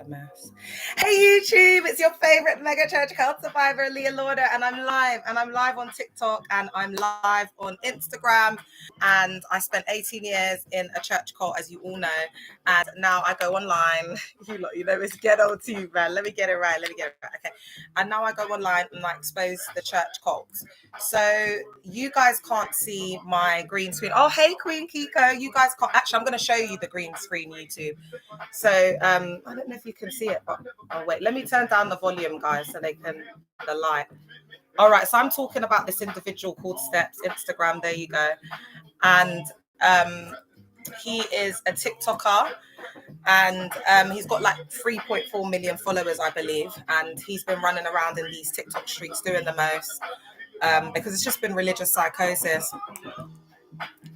a mess. Hey YouTube, it's your favorite mega church cult survivor, Leah Lauder, and I'm live on TikTok, and I'm live on Instagram. And I spent 18 years in a church cult, as you all know, and now I go online. You know it's ghetto too, man. Let me get it right. Okay. And now I go online and I expose the church cults. So you guys can't see my green screen. Oh, hey Queen Kiko, you guys can't. Actually, I'm going to show you the green screen, YouTube. So I don't know if you can see it, but oh wait, let me turn down the volume, guys, so they can the light. All right, so I'm talking about this individual called Steps, Instagram. There you go. And he is a TikToker, and he's got like 3.4 million followers, I believe, and he's been running around in these TikTok streets doing the most because it's just been religious psychosis.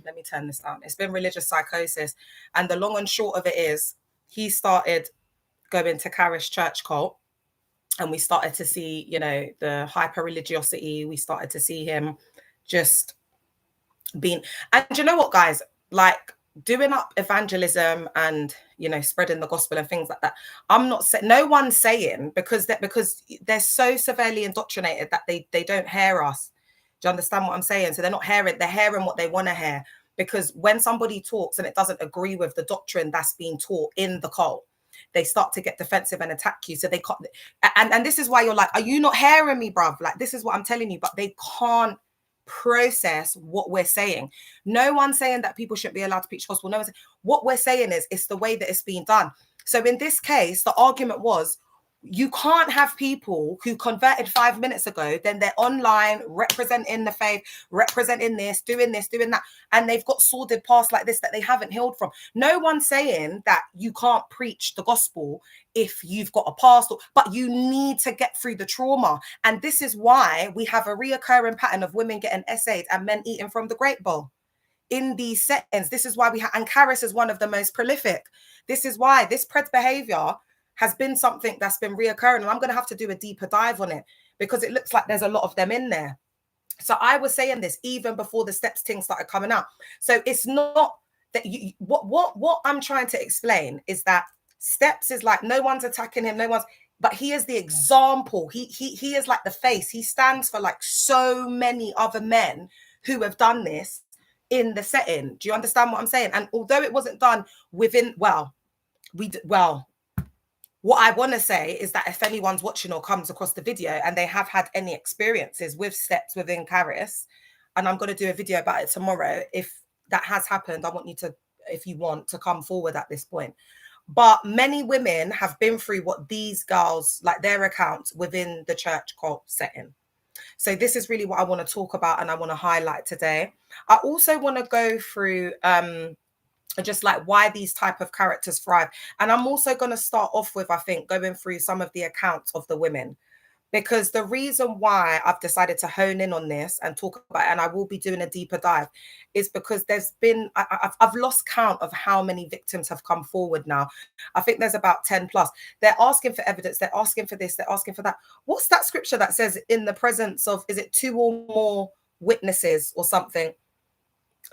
Let me turn this down. It's been religious psychosis, and the long and short of it is he started going to Carish church cult, and we started to see, you know, the hyper religiosity. We started to see him just being, and you know what, guys, like doing up evangelism and, you know, spreading the gospel and things like that. I'm not saying, no one's saying, because they're so severely indoctrinated that they don't hear us. Do you understand what I'm saying? So they're not hearing, they're hearing what they want to hear, because when somebody talks and it doesn't agree with the doctrine that's being taught in the cult, they start to get defensive and attack you. So they can't, and this is why you're like, are you not hearing me, bruv? Like, this is what I'm telling you, but they can't process what we're saying. No one's saying that people shouldn't be allowed to preach gospel. No one's saying, what we're saying is it's the way that it's being done. So in this case, the argument was, you can't have people who converted 5 minutes ago, then they're online representing the faith, representing this, doing that, and they've got sordid past like this that they haven't healed from. No one's saying that you can't preach the gospel if you've got a past, but you need to get through the trauma. And this is why we have a reoccurring pattern of women getting essayed and men eating from the grape bowl in these settings. This is why we have, and Caris is one of the most prolific. This is why this pred behavior has been something that's been reoccurring, and I'm going to have to do a deeper dive on it because it looks like there's a lot of them in there. So I was saying this even before the Steps thing started coming out. So it's not that what I'm trying to explain is that Steps is like, no one's attacking him, but he is the example. He is like the face. He stands for like so many other men who have done this in the setting. Do you understand what I'm saying? And although it wasn't done within, what I want to say is that if anyone's watching or comes across the video and they have had any experiences with Steps within Caris, and I'm going to do a video about it tomorrow, if that has happened, I want you to, if you want, to come forward at this point. But many women have been through what these girls, like their accounts within the church cult setting. So this is really what I want to talk about and I want to highlight today. I also want to go through just like why these type of characters thrive. And I'm also going to start off with, I think, going through some of the accounts of the women, because the reason why I've decided to hone in on this and talk about it, and I will be doing a deeper dive, is because there's been, I've lost count of how many victims have come forward now. I think there's about 10 plus. They're asking for evidence. They're asking for this. They're asking for that. What's that scripture that says in the presence of, is it 2 or more witnesses or something?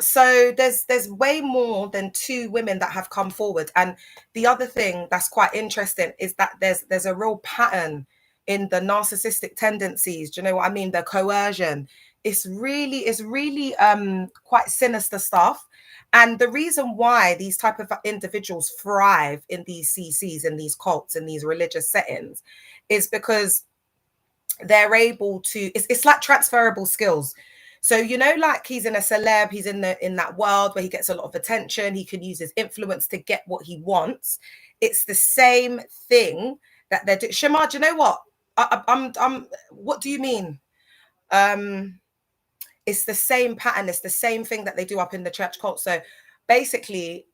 So there's way more than 2 women that have come forward. And the other thing that's quite interesting is that there's a real pattern in the narcissistic tendencies. Do you know what I mean? The coercion. It's really quite sinister stuff. And the reason why these type of individuals thrive in these CCs, in these cults, in these religious settings, is because they're able to, it's like transferable skills. So, you know, like he's in a celeb, he's in that world where he gets a lot of attention. He can use his influence to get what he wants. It's the same thing that they're doing. Shema, do you know what? I'm what do you mean? It's the same pattern. It's the same thing that they do up in the church cult. So basically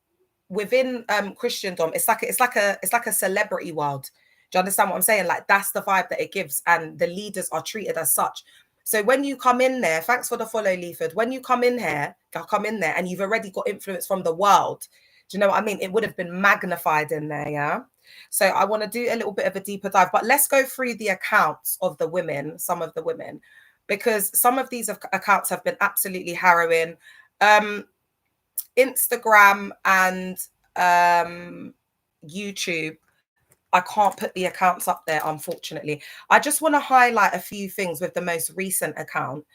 within Christendom, it's like a celebrity world. Do you understand what I'm saying? Like, that's the vibe that it gives, and the leaders are treated as such. So when you come in there, thanks for the follow, Leaford. When you come in there and you've already got influence from the world, do you know what I mean? It would have been magnified in there, yeah? So I want to do a little bit of a deeper dive, but let's go through the accounts of the women, some of the women, because some of these accounts have been absolutely harrowing. Instagram and YouTube I can't put the accounts up there, unfortunately. I just want to highlight a few things with the most recent account.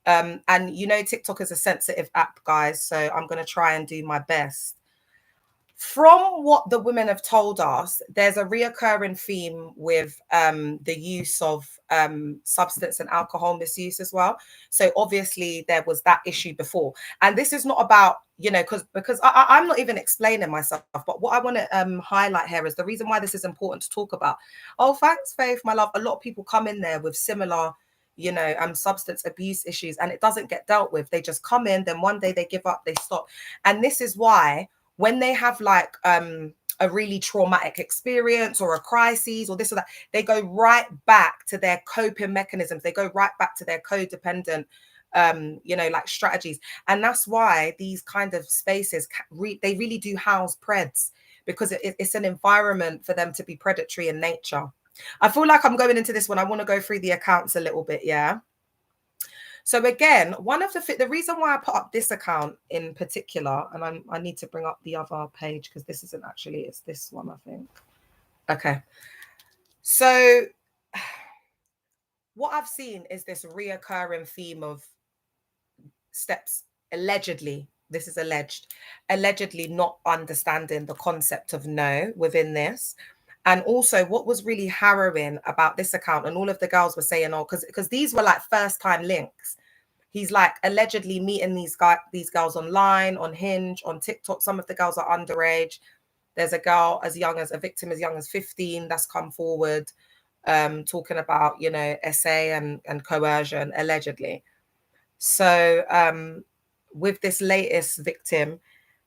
And you know, TikTok is a sensitive app, guys, so I'm going to try and do my best. From what the women have told us, there's a reoccurring theme with the use of substance and alcohol misuse as well. So obviously there was that issue before. And this is not about, you know, because I'm not even explaining myself, but what I want to highlight here is the reason why this is important to talk about. Oh, thanks, Faith, my love. A lot of people come in there with similar, you know, substance abuse issues, and it doesn't get dealt with. They just come in, then one day they give up, they stop. And this is why when they have like a really traumatic experience or a crisis or this or that, they go right back to their coping mechanisms. They go right back to their codependent, you know, like strategies. And that's why these kind of spaces, they really do house preds, because it's an environment for them to be predatory in nature. I feel like I'm going into this one. I want to go through the accounts a little bit. Yeah. So again, one of the reason why I put up this account in particular, and I need to bring up the other page because this isn't actually, it's this one, I think. Okay. So what I've seen is this reoccurring theme of steps allegedly, this is allegedly not understanding the concept of no within this. And also what was really harrowing about this account, and all of the girls were saying, oh, because these were like first time links. He's like allegedly meeting these girls online, on Hinge, on TikTok. Some of the girls are underage. There's a girl a victim as young as 15 that's come forward, talking about, you know, SA and coercion, allegedly. So with this latest victim,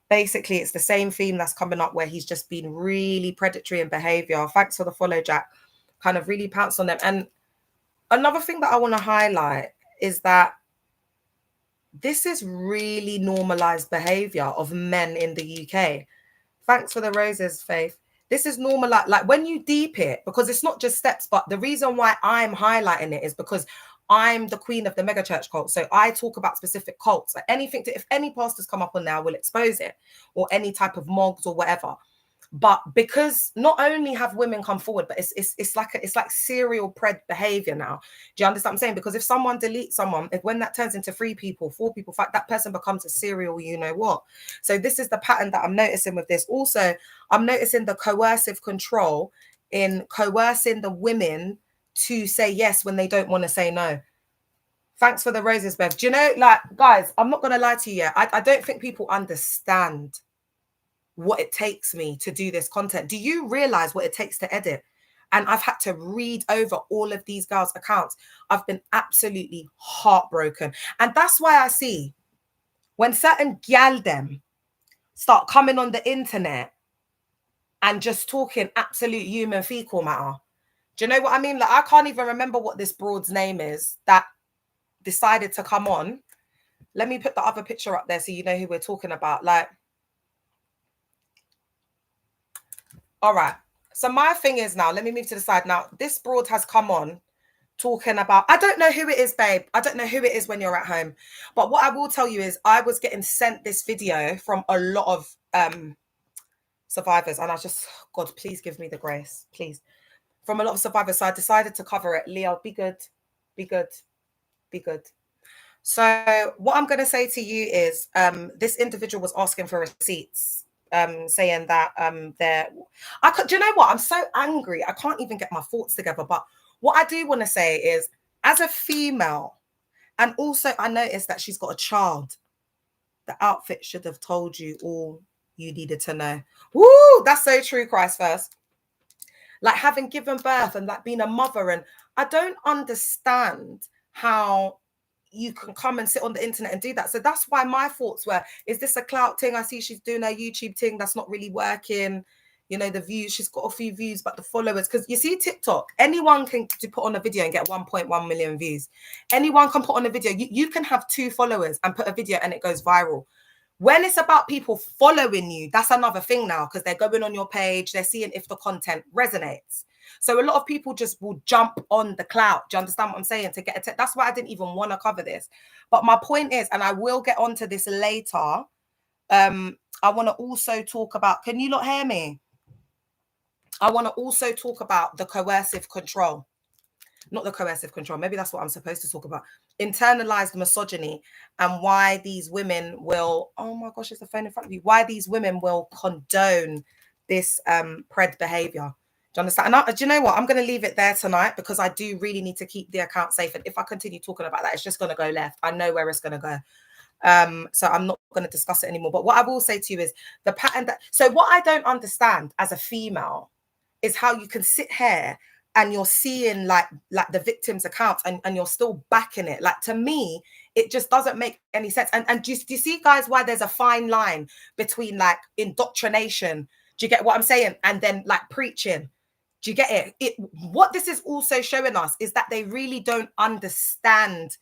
basically it's the same theme that's coming up, where he's just been really predatory in behavior. Thanks for the follow, Jack. Kind of really pounced on them. And another thing that I want to highlight is that this is really normalized behavior of men in the UK. Thanks for the roses, Faith. This is normal. Like when you deep it, because it's not just steps, but the reason why I'm highlighting it is because I'm the queen of the mega church cult. So I talk about specific cults. Like if any pastors come up on there, I will expose it, or any type of mogs or whatever. But because not only have women come forward, but it's like serial pred behavior now. Do you understand what I'm saying? Because if someone deletes someone, when that turns into 3 people, 4 people, that person becomes a serial, you know what? So this is the pattern that I'm noticing with this. Also, I'm noticing the coercive control in coercing the women to say yes when they don't want to say no. Thanks for the roses, Bev. Do you know, like, guys, I'm not going to lie to you. I don't think people understand what it takes me to do this content. Do you realize what it takes to edit? And I've had to read over all of these girls' accounts. I've been absolutely heartbroken. And that's why I see when certain gal them start coming on the internet and just talking absolute human fecal matter. Do you know what I mean? Like, I can't even remember what this broad's name is that decided to come on. Let me put the other picture up there so you know who we're talking about. Like, all right. So my thing is now, let me move to the side. Now, this broad has come on talking about, I don't know who it is, babe. I don't know who it is when you're at home. But what I will tell you is I was getting sent this video from a lot of survivors. And I just, God, please give me the grace, please. From a lot of survivors. So I decided to cover it. Leo, be good, be good, be good. So what I'm going to say to you is this individual was asking for receipts. Saying that do you know what? I'm so angry. I can't even get my thoughts together. But what I do want to say is, as a female, and also I noticed that she's got a child, the outfit should have told you all you needed to know. Woo, that's so true, Christ first. Like having given birth and like being a mother. And I don't understand how you can come and sit on the internet and do that. So that's why my thoughts were, is this a clout thing? I see she's doing her YouTube thing that's not really working. You know, the views, she's got a few views, but the followers, because you see TikTok, anyone can put on a video and get 1.1 million views. Anyone can put on a video. You can have 2 followers and put a video and it goes viral. When it's about people following you, that's another thing now, because they're going on your page, they're seeing if the content resonates. So a lot of people just will jump on the clout. Do you understand what I'm saying? To get that's why I didn't even want to cover this. But my point is, and I will get onto this later, I want to also talk about, can you not hear me? I want to also talk about the coercive control. Not the coercive control, maybe that's what I'm supposed to talk about. Internalized misogyny, and why these women will, oh my gosh, it's the phone in front of you, why these women will condone this pred behavior. Do you understand? And do you know what? I'm going to leave it there tonight, because I do really need to keep the account safe. And if I continue talking about that, it's just going to go left. I know where it's going to go. So I'm not going to discuss it anymore. But what I will say to you is the pattern that, so what I don't understand as a female is how you can sit here and you're seeing like the victim's accounts, and you're still backing it. Like, to me, it just doesn't make any sense. And do you see, guys, why there's a fine line between like indoctrination? Do you get what I'm saying? And then like preaching. Do you get it? What this is also showing us is that they really don't understand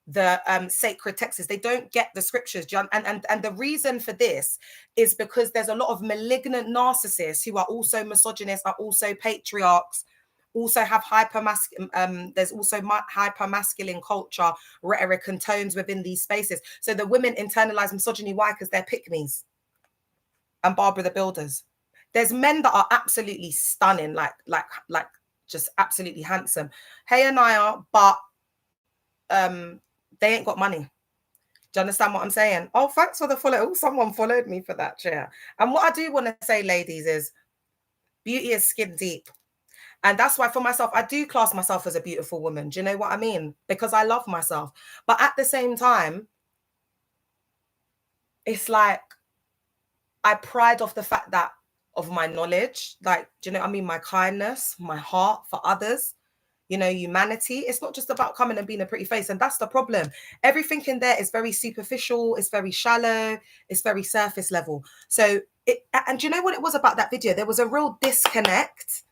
the sacred texts. They don't get the scriptures, John. And the reason for this is because there's a lot of malignant narcissists who are also misogynists, are also patriarchs, also have there's also hyper masculine culture, rhetoric and tones within these spaces. So the women internalize misogyny. Why? Because they're pick-me's and Barbara the Builders. There's men that are absolutely stunning, like just absolutely handsome. Hey, Anaya, but they ain't got money. Do you understand what I'm saying? Oh, thanks for the follow. Oh, someone followed me for that chair. And what I do want to say, ladies, is beauty is skin deep. And that's why for myself, I do class myself as a beautiful woman. Do you know what I mean? Because I love myself. But at the same time, it's like I pride off the fact that of my knowledge, like, do you know what I mean? My kindness, my heart for others, you know, humanity. It's not just about coming and being a pretty face. And that's the problem. Everything in there is very superficial. It's very shallow. It's very surface level. So and do you know what it was about that video? There was a real disconnect.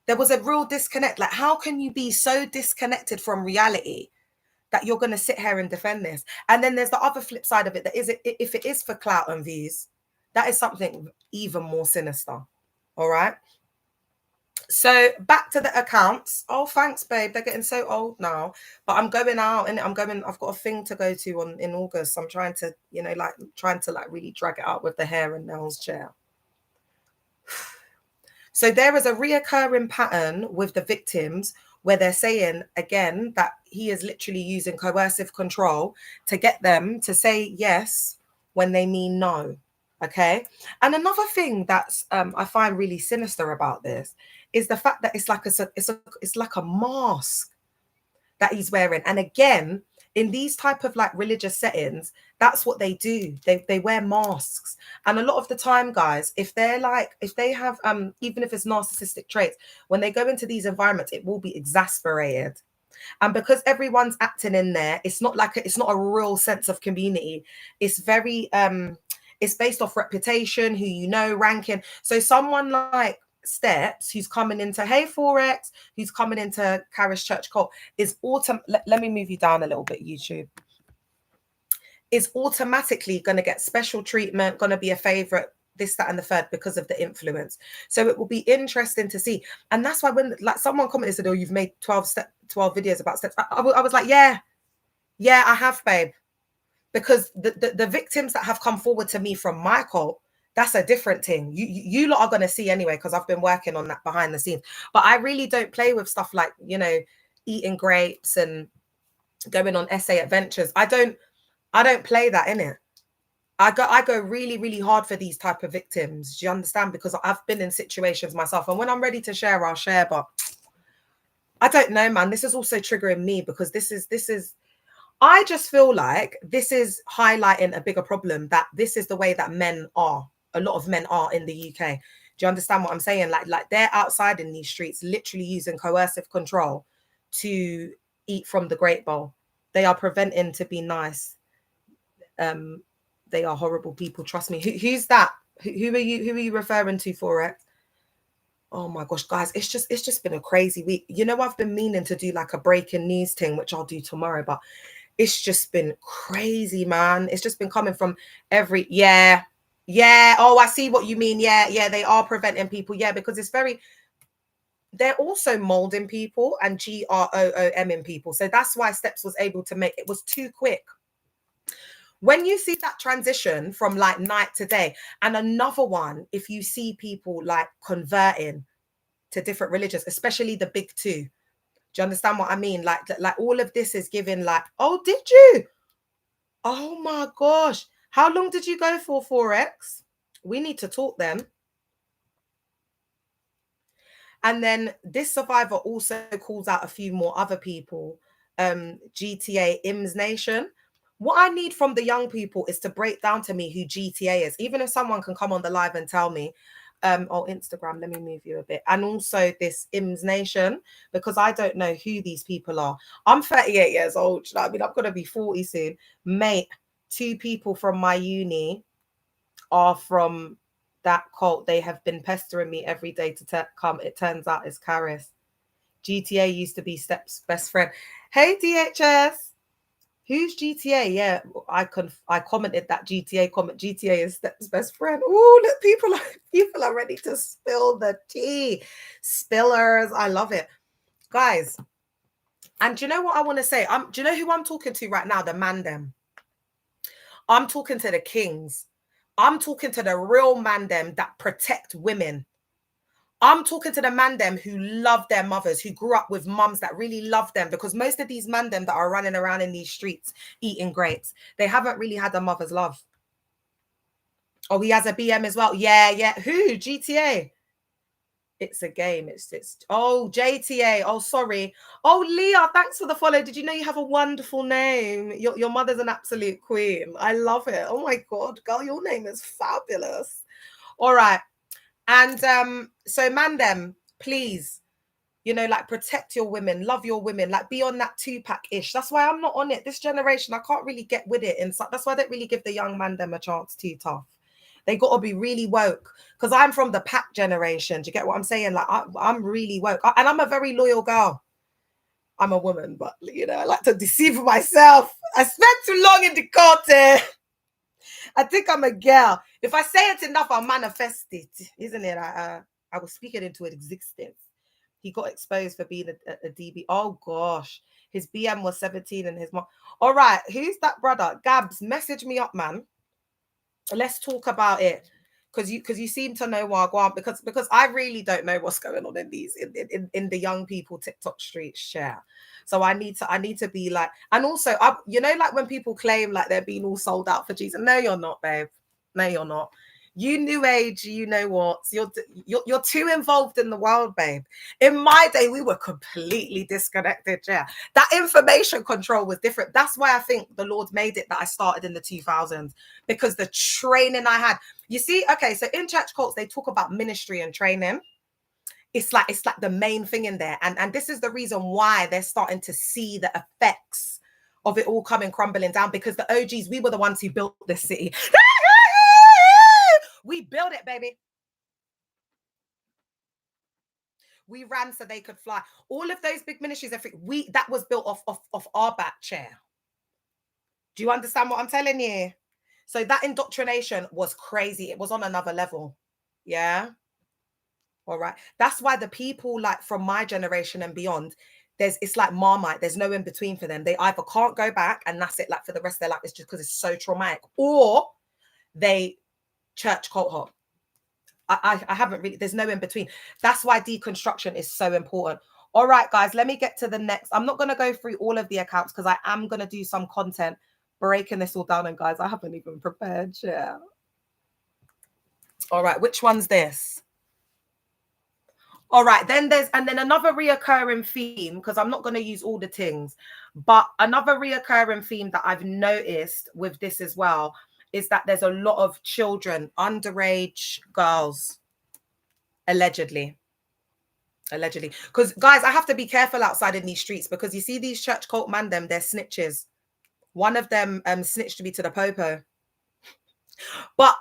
There was a real disconnect. Like, how can you be so disconnected from reality that you're going to sit here and defend this? And then there's the other flip side of it. That is, if it is for clout and views, that is something even more sinister. All right. So back to the accounts. Oh, thanks, babe. They're getting so old now. But I'm going out, and I've got a thing to go to in August. I'm trying to, you know, trying to really drag it out with the hair and nails chair. So there is a reoccurring pattern with the victims where they're saying, again, that he is literally using coercive control to get them to say yes when they mean no. Okay. And another thing that's I find really sinister about this is the fact that it's like a mask that he's wearing. And again, in these type of like religious settings, that's what they do. They wear masks. And a lot of the time, guys, if they have even if it's narcissistic traits, when they go into these environments, it will be exasperated. And because everyone's acting in there, it's not a real sense of community. It's very it's based off reputation, who you know, ranking. So someone like Steps, who's coming into Hey Forex, who's coming into Caris Church Cult, is let me move you down a little bit, YouTube. Is automatically going to get special treatment, going to be a favorite, this, that, and the third, because of the influence. So it will be interesting to see. And that's why when like someone commented, said, oh, you've made 12 videos about Steps. I was like, yeah, I have, babe. Because the victims that have come forward to me from my cult, that's a different thing. You lot are going to see anyway, because I've been working on that behind the scenes. But I really don't play with stuff like, you know, eating grapes and going on essay adventures. I don't play that, in it. I go really, really hard for these type of victims. Do you understand? Because I've been in situations myself, and when I'm ready to share, I'll share. But I don't know, man. This is also triggering me, because this is. I just feel like this is highlighting a bigger problem, that this is the way that men are. A lot of men are in the UK. Do you understand what I'm saying? Like they're outside in these streets, literally using coercive control to eat from the great bowl. They are preventing to be nice. They are horrible people. Trust me. Who's that? Who are you referring to, for it? Oh my gosh, guys, it's just been a crazy week. You know, I've been meaning to do like a breaking news thing, which I'll do tomorrow, but it's just been crazy, man. It's just been coming from every, yeah. Oh, I see what you mean. Yeah, they are preventing people. Yeah, because they're also molding people and GROOM people. So that's why Steps was able to make, it was too quick. When you see that transition from like night to day, and another one, if you see people like converting, to different religions, especially the big two. Do you understand what I mean? Like all of this is giving like, oh, did you? Oh my gosh. How long did you go for, Forex? We need to talk then. And then this survivor also calls out a few more other people. GTA, IMS Nation. What I need from the young people is to break down to me who GTA is. Even if someone can come on the live and tell me. Instagram, let me move you a bit. And also this IMS Nation, because I don't know who these people are. I'm 38 years old. You know what I mean? I'm going to be 40 soon. Mate, 2 people from my uni are from that cult. They have been pestering me every day to come. It turns out it's Karis. GTA used to be Step's best friend. Hey, DHS. Who's GTA? Yeah, I commented that GTA comment. GTA is Step's best friend. Oh, look, people are ready to spill the tea. Spillers. I love it. Guys, and do you know what I want to say? Do you know who I'm talking to right now? The man them. I'm talking to the kings. I'm talking to the real man them that protect women. I'm talking to the man them who love their mothers, who grew up with mums that really love them, because most of these man them that are running around in these streets eating grapes, they haven't really had a mother's love. Oh, he has a BM as well. Yeah. Who? GTA. It's a game. It's oh, JTA. Oh, sorry. Oh, Leah, thanks for the follow. Did you know you have a wonderful name? Your mother's an absolute queen. I love it. Oh my God, girl, your name is fabulous. All right. And so man them, please, you know, like protect your women, love your women, like be on that 2-pack-ish. That's why I'm not on it. This generation, I can't really get with it. And so that's why I don't really give the young man them a chance. Too tough. They got to be really woke, because I'm from the pack generation. Do you get what I'm saying? Like I'm really woke, and I'm a very loyal girl. I'm a woman, but you know, I like to deceive myself. I spent too long in the court. I think I'm a girl. If I say it enough, I'll manifest it, isn't it? I will speak it into existence. He got exposed for being a DB. Oh gosh, his BM was 17 and his mom. All right, who's that brother? Gabs, message me up, man. Let's talk about it, because you seem to know what I want, because I really don't know what's going on in these in the young people TikTok streets share. So I need to be like, and also you know, like when people claim like they're being all sold out for Jesus. No, you're not, babe. No, you're not. You new age, you know what? You're too involved in the world, babe. In my day, we were completely disconnected. Yeah, that information control was different. That's why I think the Lord made it that I started in the 2000s, because the training I had. You see, okay, so in church cults they talk about ministry and training. It's like the main thing in there, and this is the reason why they're starting to see the effects of it all coming crumbling down, because the OGs, we were the ones who built this city. We built it, baby. We ran so they could fly. All of those big ministries, that was built off our back chair. Do you understand what I'm telling you? So that indoctrination was crazy. It was on another level. Yeah. All right. That's why the people like from my generation and beyond, it's like Marmite. There's no in between for them. They either can't go back and that's it, like for the rest of their life. It's just because it's so traumatic, or they church cult hop. I haven't really, there's no in between. That's why deconstruction is so important. All right, guys, let me get to the next. I'm not going to go through all of the accounts because I am going to do some content breaking this all down. And guys, I haven't even prepared. Yeah. All right, which one's this? All right, then another reoccurring theme, because I'm not going to use all the things, but another reoccurring theme that I've noticed with this as well is that there's a lot of children, underage girls, allegedly. Because guys, I have to be careful outside in these streets, because you see these church cult man them, they're snitches. One of them snitched me to the popo. But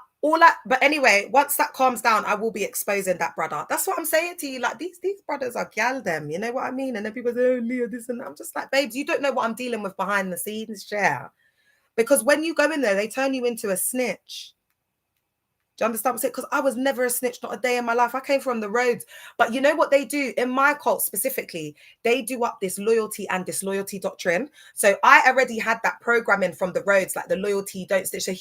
anyway, once that calms down, I will be exposing that brother. That's what I'm saying to you. Like these brothers are gal them, you know what I mean? And then people say, oh, Leah, this and that. I'm just like, babes, you don't know what I'm dealing with behind the scenes, yeah. Because when you go in there, they turn you into a snitch. Do you understand what I'm saying? Because I was never a snitch, not a day in my life. I came from the roads. But you know what they do in my cult specifically? They do up this loyalty and disloyalty doctrine. So I already had that programming from the roads, like the loyalty, don't snitch. So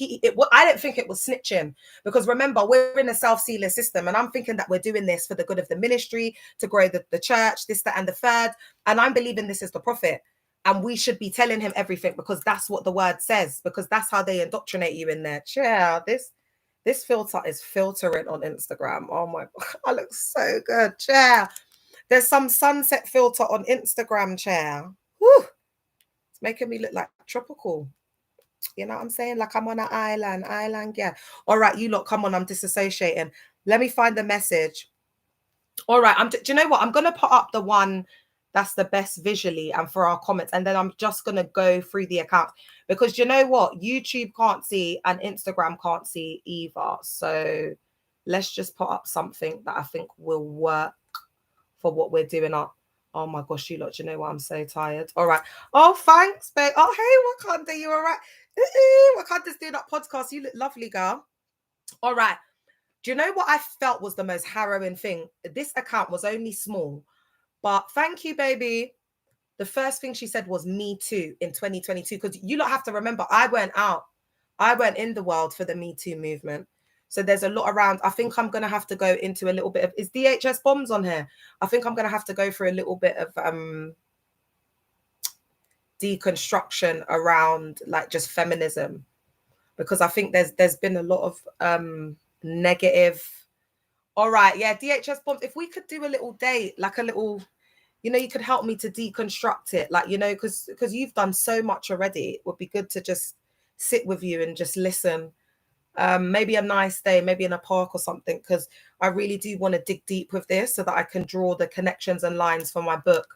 I don't think it was snitching, because remember, we're in a self-sealing system, and I'm thinking that we're doing this for the good of the ministry, to grow the church, this, that, and the third. And I'm believing this is the prophet. And we should be telling him everything, because that's what the word says, because that's how they indoctrinate you in there. Yeah, this filter is filtering on Instagram. Oh my God, I look so good. Chair. There's some sunset filter on Instagram, chair. Woo. It's making me look like tropical. You know what I'm saying? Like I'm on an island, yeah. All right, you lot, come on, I'm disassociating. Let me find the message. All right, do you know what? I'm going to put up the one that's the best visually and for our comments. And then I'm just going to go through the account, because you know what? YouTube can't see and Instagram can't see either. So let's just put up something that I think will work for what we're doing up. Oh my gosh, you lot, do you know what? I'm so tired. All right. Oh, thanks, babe. Oh, hey, Wakanda, you all right? Wakanda's doing that podcast. You look lovely, girl. All right. Do you know what I felt was the most harrowing thing? This account was only small, but thank you, baby. The first thing she said was Me Too in 2022. Because you lot have to remember, I went in the world for the Me Too movement. So there's a lot around. I think I'm going to have to go into a little bit of, is DHS bombs on here? I think I'm going to have to go through a little bit of deconstruction around like just feminism, because I think there's been a lot of negative. All right, yeah, DHS bombs. If we could do a little date, like a little, you know, you could help me to deconstruct it, like, you know, because you've done so much already. It would be good to just sit with you and just listen. Maybe a nice day, maybe in a park or something, because I really do want to dig deep with this so that I can draw the connections and lines for my book.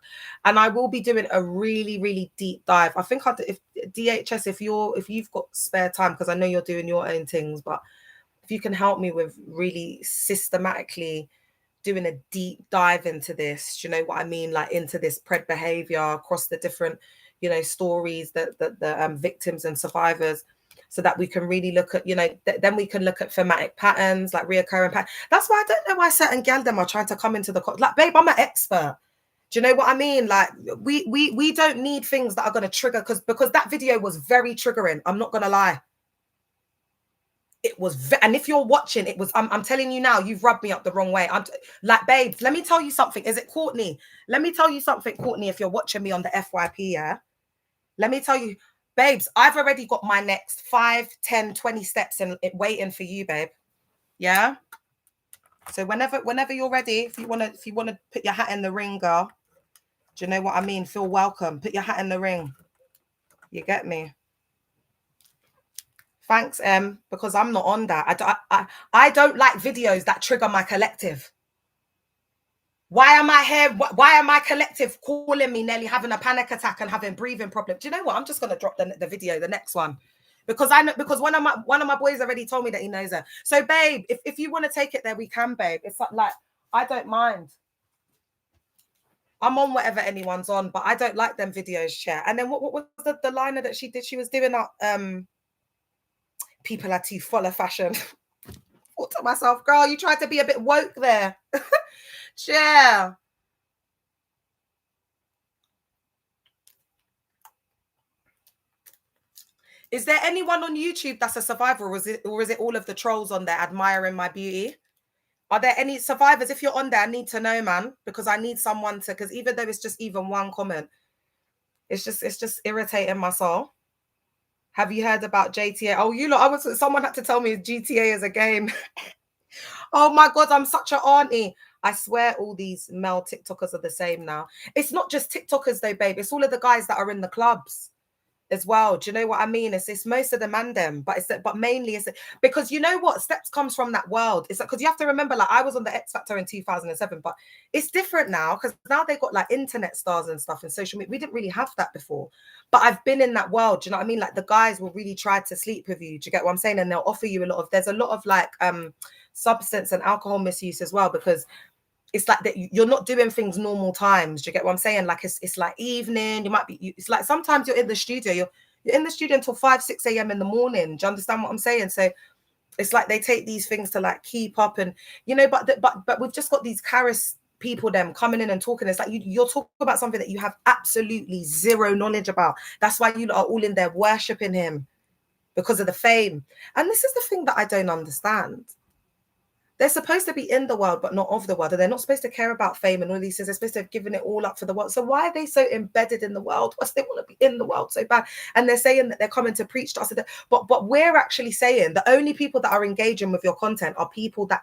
And I will be doing a really, really deep dive. I think if DHS, if you've got spare time, because I know you're doing your own things, but if you can help me with really systematically doing a deep dive into this, you know what I mean, like into this pred behavior across the different, you know, stories that the victims and survivors, so that we can really look at, you know, then we can look at thematic patterns, like reoccurring patterns. That's why I don't know why certain gal them are trying to come into the like, babe, I'm an expert. Do you know what I mean? Like we don't need things that are going to trigger, because that video was very triggering. I'm not going to lie. It was, and if you're watching, it was, I'm telling you now, you've rubbed me up the wrong way. I'm like, babes, let me tell you something. Is it Courtney? Let me tell you something, Courtney, if you're watching me on the FYP, yeah? Let me tell you, babes, I've already got my next 5, 10, 20 steps in it waiting for you, babe. Yeah? So whenever you're ready, if you want to put your hat in the ring, girl, do you know what I mean? Feel welcome. Put your hat in the ring. You get me? Thanks, because I'm not on that. I don't like videos that trigger my collective. Why am I here? Why am my collective calling me nearly having a panic attack and having breathing problems? Do you know what? I'm just gonna drop the video, the next one, because I know, because one of my boys already told me that he knows her. So, babe, if you want to take it there, we can, babe. It's like I don't mind. I'm on whatever anyone's on, but I don't like them videos, Chair. And then what was the liner that she did? She was doing up people are too full of fashion. Thought to myself, girl, you tried to be a bit woke there. Yeah. Is there anyone on YouTube that's a survivor, or is it all of the trolls on there admiring my beauty? Are there any survivors? If you're on there, I need to know, man, because I need someone to, because even though it's just even one comment, it's just irritating my soul. Have you heard about GTA? Oh, you lot, someone had to tell me GTA is a game. Oh my God, I'm such an auntie. I swear all these male TikTokers are the same now. It's not just TikTokers though, babe. It's all of the guys that are in the clubs as well. Do you know what I mean? It's most of the man them, but mainly it's because you know what, Steps comes from that world. It's like, because you have to remember, like, I was on the X Factor in 2007, but it's different now, because now they got like internet stars and stuff and social media. We didn't really have that before, but I've been in that world. Do you know what I mean? Like, the guys will really try to sleep with you. Do you get what I'm saying? And they'll offer you there's a lot of like substance and alcohol misuse as well, because it's like that you're not doing things normal times. Do you get what I'm saying? Like it's like evening. You might be. It's like sometimes you're in the studio. You're in the studio until 5, 6 a.m. in the morning. Do you understand what I'm saying? So it's like they take these things to like keep up, and but we've just got these charis people them coming in and talking. It's like you're talking about something that you have absolutely zero knowledge about. That's why you are all in there worshiping him, because of the fame. And this is the thing that I don't understand. They're supposed to be in the world, but not of the world. And they're not supposed to care about fame and all these things. They're supposed to have given it all up for the world. So why are they so embedded in the world? What's they want to be in the world so bad? And they're saying that they're coming to preach to us. But we're actually saying the only people that are engaging with your content are people that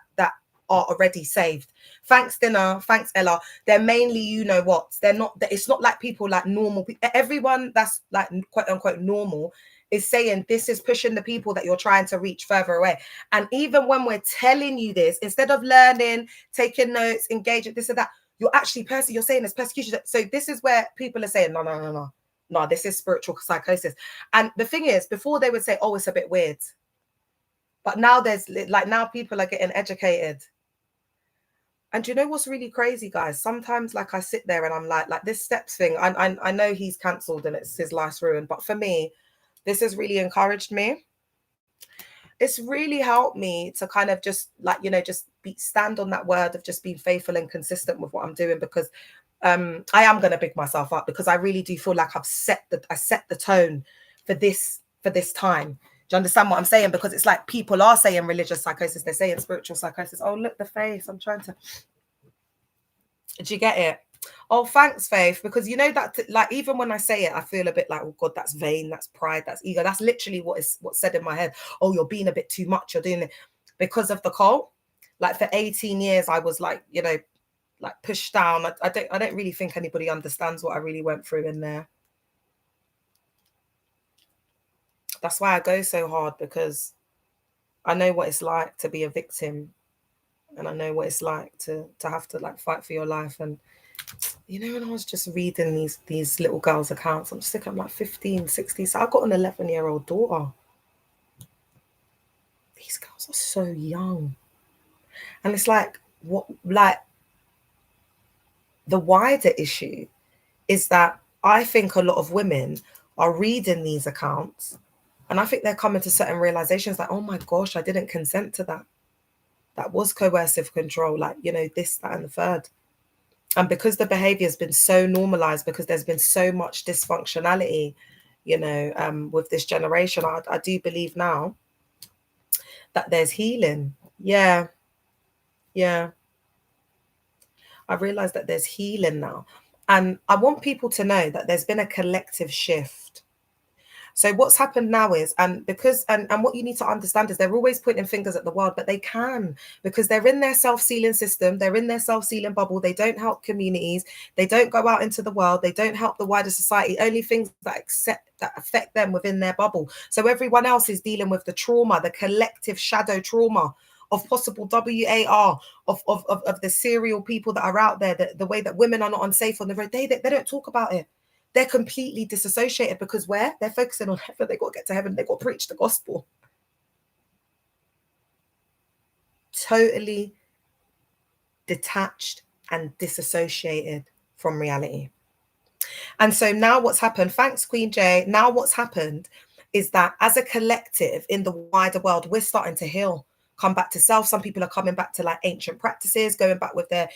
are already saved. Thanks, Dinner. Thanks, Ella. They're mainly, you know what? They're not. It's not like people like normal people. Everyone that's like quote unquote normal is saying this is pushing the people that you're trying to reach further away. And even when we're telling you this, instead of learning, taking notes, engaging, this and that, you're actually you're saying it's persecution. So this is where people are saying, no, this is spiritual psychosis. And the thing is, before they would say, oh, it's a bit weird. But now now people are getting educated. And do you know what's really crazy, guys? Sometimes like I sit there and I'm like this steps thing, I know he's cancelled and it's his life's ruined, but for me, this has really encouraged me. It's really helped me to kind of just like, just stand on that word of just being faithful and consistent with what I'm doing, because I am going to big myself up, because I really do feel like I set the tone for this time. Do you understand what I'm saying? Because it's like people are saying religious psychosis, they're saying spiritual psychosis. Oh, look, the face. I'm trying to. Do you get it? Oh, thanks, Faith. Because you know that, like, even when I say it, I feel a bit like, oh God, that's vain, that's pride, that's ego. That's literally what's said in my head. Oh, you're being a bit too much. You're doing it because of the cult. Like for 18 years, I was like, like pushed down. I don't really think anybody understands what I really went through in there. That's why I go so hard, because I know what it's like to be a victim, and I know what it's like to have to like fight for your life. And when I was just reading these little girls' accounts, I'm just thinking, I'm like 15, 16. So I've got an 11-year-old daughter. These girls are so young. And it's like, the wider issue is that I think a lot of women are reading these accounts, and I think they're coming to certain realizations like, oh my gosh, I didn't consent to that. That was coercive control, like, this, that, and the third. And because the behavior has been so normalized, because there's been so much dysfunctionality, with this generation, I do believe now that there's healing. Yeah. I realize that there's healing now. And I want people to know that there's been a collective shift. So what's happened now is, and what you need to understand is they're always pointing fingers at the world, but they can, because they're in their self-sealing system. They're in their self-sealing bubble. They don't help communities. They don't go out into the world. They don't help the wider society. Only things that affect them within their bubble. So everyone else is dealing with the trauma, the collective shadow trauma of possible WAR, of the serial people that are out there, the way that women are not unsafe on the road. They don't talk about it. They're completely disassociated, because they're focusing on heaven. They got to get to heaven. They got to preach the gospel. Totally detached and disassociated from reality. And so now what's happened, thanks Queen J, now what's happened is that as a collective in the wider world, we're starting to heal, come back to self. Some people are coming back to like ancient practices, going back with their,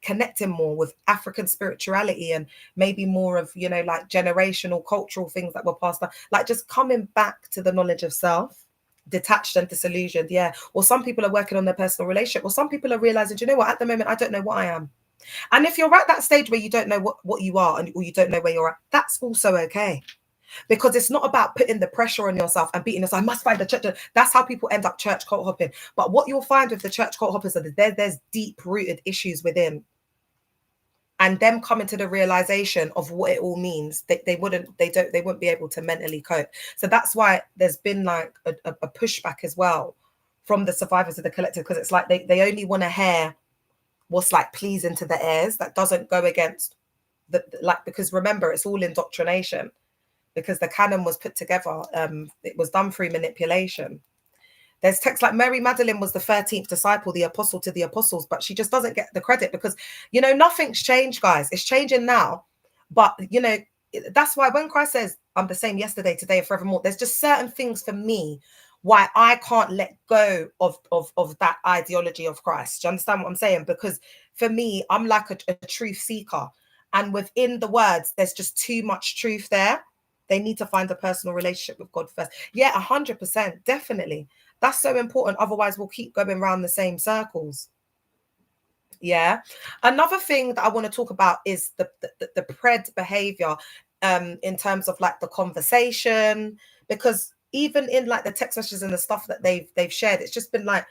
connecting more with African spirituality, and maybe more of, like generational cultural things that were passed down, like just coming back to the knowledge of self, detached and disillusioned. Yeah. Or some people are working on their personal relationship, or some people are realizing, do you know what, at the moment, I don't know what I am. And if you're at that stage where you don't know what you are, or you don't know where you're at, that's also okay. Because it's not about putting the pressure on yourself and beating yourself. I must find the church. That's how people end up church cult hopping. But what you'll find with the church cult hoppers is that there's deep rooted issues within, and them coming to the realization of what it all means. They wouldn't be able to mentally cope. So that's why there's been like a pushback as well from the survivors of the collective, because it's like they only want to hear what's like pleasing to the heirs, that doesn't go against because remember, it's all indoctrination. Because the canon was put together, it was done through manipulation. There's texts like Mary Magdalene was the 13th disciple, the apostle to the apostles, but she just doesn't get the credit, because, nothing's changed, guys. It's changing now. But, that's why when Christ says, I'm the same yesterday, today, and forevermore, there's just certain things for me why I can't let go of that ideology of Christ. Do you understand what I'm saying? Because for me, I'm like a truth seeker. And within the words, there's just too much truth there. They need to find a personal relationship with God first. Yeah, 100%. Definitely. That's so important. Otherwise, we'll keep going around the same circles. Yeah. Another thing that I want to talk about is the pred behavior in terms of like the conversation, because even in like the text messages and the stuff that they've shared, it's just been like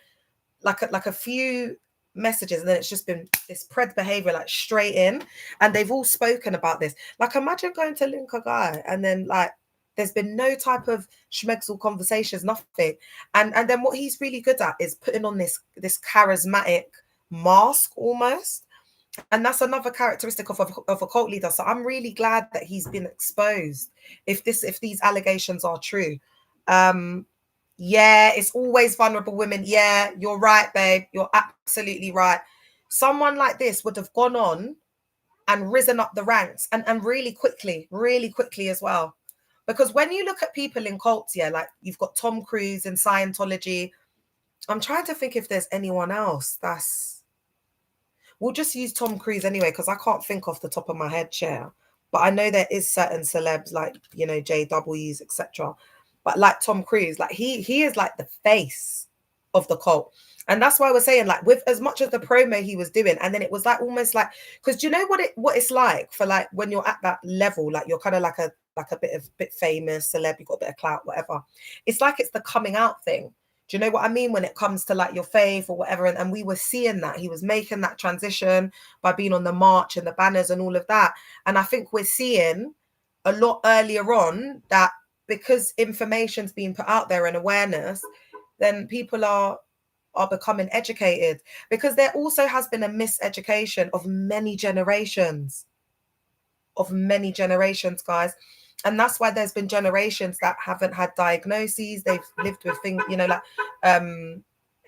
a few messages, and then it's just been this pred behavior like straight in, and they've all spoken about this. Like, imagine going to link a guy and then like there's been no type of schmegzel conversations, nothing. And then what he's really good at is putting on this charismatic mask almost. And that's another characteristic of a cult leader. So I'm really glad that he's been exposed, if these allegations are true. Yeah, it's always vulnerable women. Yeah, you're right, babe. You're absolutely right. Someone like this would have gone on and risen up the ranks, and really quickly as well. Because when you look at people in cults, yeah, like you've got Tom Cruise in Scientology. I'm trying to think if there's anyone else that's... We'll just use Tom Cruise anyway, because I can't think off the top of my head, chair. But I know there is certain celebs like, you know, JWs, etc. But like Tom Cruise, like he is like the face of the cult. And that's why we're saying, like, with as much of the promo he was doing, and then it was like almost like, because do you know what it's like for like when you're at that level, like you're kind of like a bit famous, celeb, you've got a bit of clout, whatever. It's like it's the coming out thing. Do you know what I mean? When it comes to like your faith or whatever. And we were seeing that he was making that transition by being on the march and the banners and all of that. And I think we're seeing a lot earlier on that because information's being put out there and awareness, then people are becoming educated, because there also has been a miseducation of many generations, guys. And that's why there's been generations that haven't had diagnoses. They've lived with things, you know, like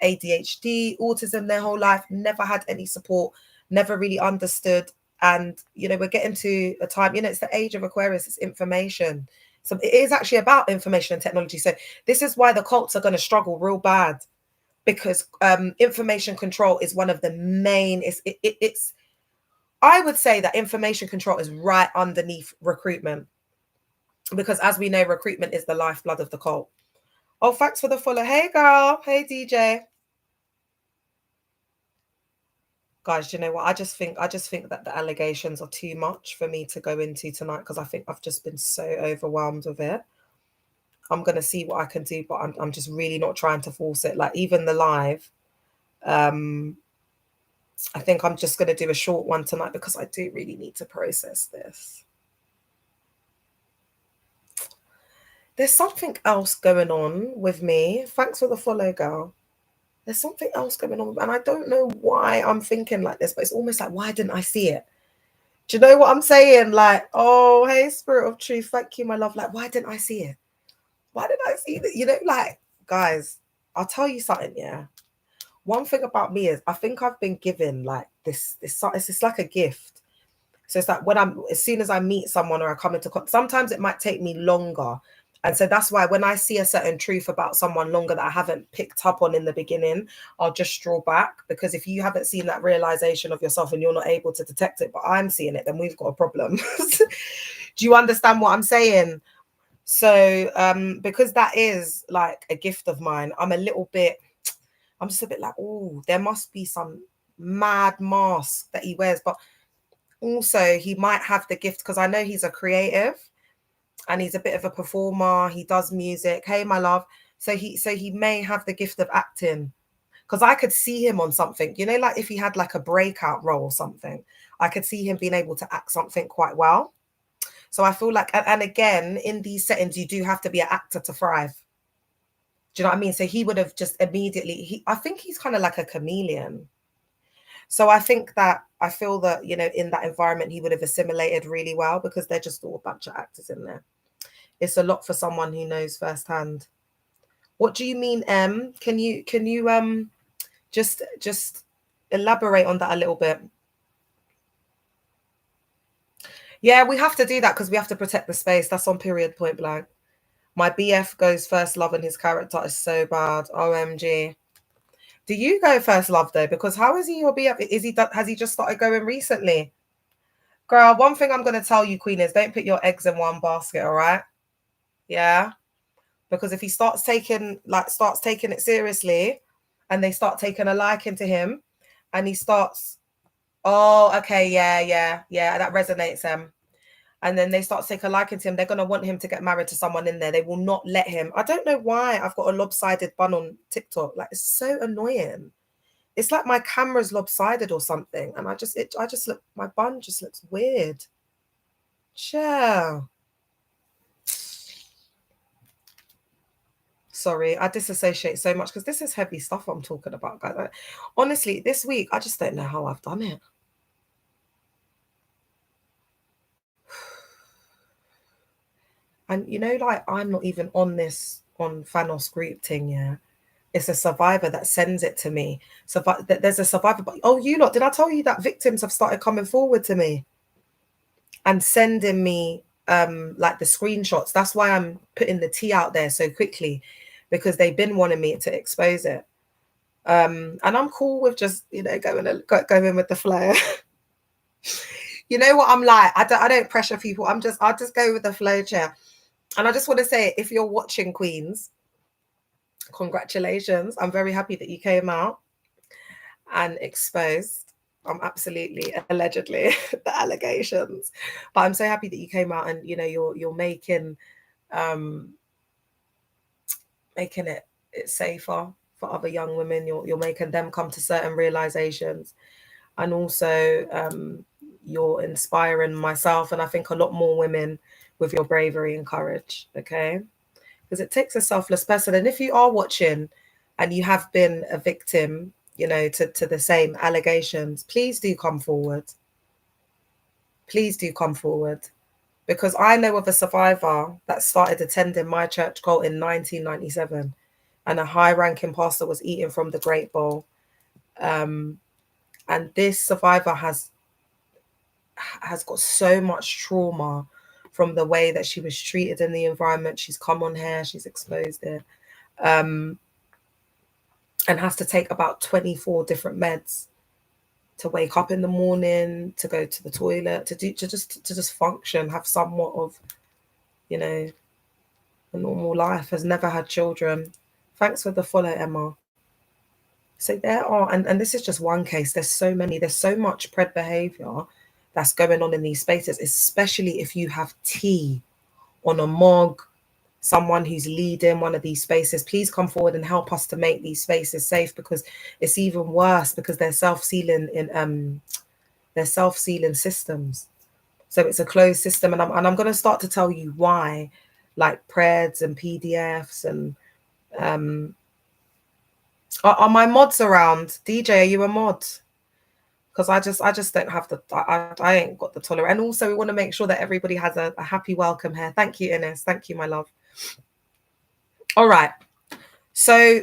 ADHD, autism their whole life, never had any support, never really understood. And, you know, we're getting to a time, you know, it's the age of Aquarius, it's information. So it is actually about information and technology. So this is why the cults are going to struggle real bad, because information control is one of the main, it's I would say that information control is right underneath recruitment, because as we know, recruitment is the lifeblood of the cult. Oh, thanks for the follow. Hey girl. Hey DJ. Guys, you know what? I just think that the allegations are too much for me to go into tonight, because I think I've just been so overwhelmed with it. I'm gonna see what I can do, but I'm just really not trying to force it. Like even the live, I think I'm just gonna do a short one tonight, because I do really need to process this. There's something else going on with me. Thanks for the follow, girl. There's something else going on, and I don't know why I'm thinking like this, but it's almost like, why didn't I see it? Do you know what I'm saying? Like, oh, hey, Spirit of Truth, thank you, my love. Like, why didn't I see it? Why didn't I see that? You know, like, guys, I'll tell you something, yeah. One thing about me is I think I've been given like this it's like a gift. So it's like as soon as I meet someone or I come into contact, sometimes it might take me longer. And so that's why when I see a certain truth about someone longer that I haven't picked up on in the beginning, I'll just draw back. Because if you haven't seen that realization of yourself and you're not able to detect it, but I'm seeing it, then we've got a problem. Do you understand what I'm saying? So because that is like a gift of mine, I'm just a bit like, oh, there must be some mad mask that he wears. But also he might have the gift, because I know he's a creative and he's a bit of a performer. He does music. Hey, my love. So he may have the gift of acting, because I could see him on something, you know, like if he had like a breakout role or something, I could see him being able to act something quite well. So I feel like, and again, in these settings, you do have to be an actor to thrive. Do you know what I mean? So he would have just immediately, I think he's kind of like a chameleon. So I feel that, you know, in that environment, he would have assimilated really well, because they're just all a bunch of actors in there. It's a lot for someone who knows firsthand. What do you mean, Em? Can you just elaborate on that a little bit? Yeah, we have to do that because we have to protect the space. That's on period, point blank. My BF goes first love and his character is so bad. OMG. Do you go first love though? Because how is he your BF? Has he just started going recently? Girl, one thing I'm gonna tell you, Queen, is don't put your eggs in one basket, all right? Yeah. Because if he starts taking it seriously and they start taking a liking to him and he starts, oh, okay, yeah, that resonates him. And then they start to take a liking to him, they're going to want him to get married to someone in there. They will not let him. I don't know why I've got a lopsided bun on TikTok. Like, it's so annoying. It's like my camera's lopsided or something. And I just look, my bun just looks weird. Chill. Sorry, I disassociate so much because this is heavy stuff I'm talking about, guys. Honestly, this week, I just don't know how I've done it. And you know, like, I'm not even on Thanos group thing, yeah. It's a survivor that sends it to me. So there's a survivor, but oh, you lot, did I tell you that victims have started coming forward to me and sending me like the screenshots? That's why I'm putting the tea out there so quickly, because they've been wanting me to expose it. And I'm cool with just, you know, going with the flow. You know what I'm like? I don't pressure people. I'll just go with the flow, chair. And I just want to say, if you're watching, Queens, congratulations. I'm very happy that you came out and exposed. I'm absolutely, allegedly, the allegations. But I'm so happy that you came out and, you know, you're making it safer for other young women. You're making them come to certain realizations. And also you're inspiring myself and I think a lot more women with your bravery and courage, okay? Because it takes a selfless person. And if you are watching and you have been a victim, you know, to the same allegations, please do come forward. Please do come forward. Because I know of a survivor that started attending my church cult in 1997 and a high-ranking pastor was eating from the Great Bowl. And this survivor has got so much trauma from the way that she was treated in the environment. She's come on here, she's exposed it, and has to take about 24 different meds to wake up in the morning, to go to the toilet, to just function, have somewhat of, you know, a normal life. Has never had children. Thanks for the follow, Emma. So there are, and this is just one case. There's so many. There's so much pred behavior that's going on in these spaces, especially if you have tea on a mug, someone who's leading one of these spaces. Please come forward and help us to make these spaces safe, because it's even worse because they're self-sealing systems. So it's a closed system, and I'm going to start to tell you why, like preds and PDFs and are my mods around? DJ, are you a mod? Because I just don't have I ain't got the tolerance. And also we want to make sure that everybody has a happy welcome here. Thank you, Ines. Thank you, my love. All right. So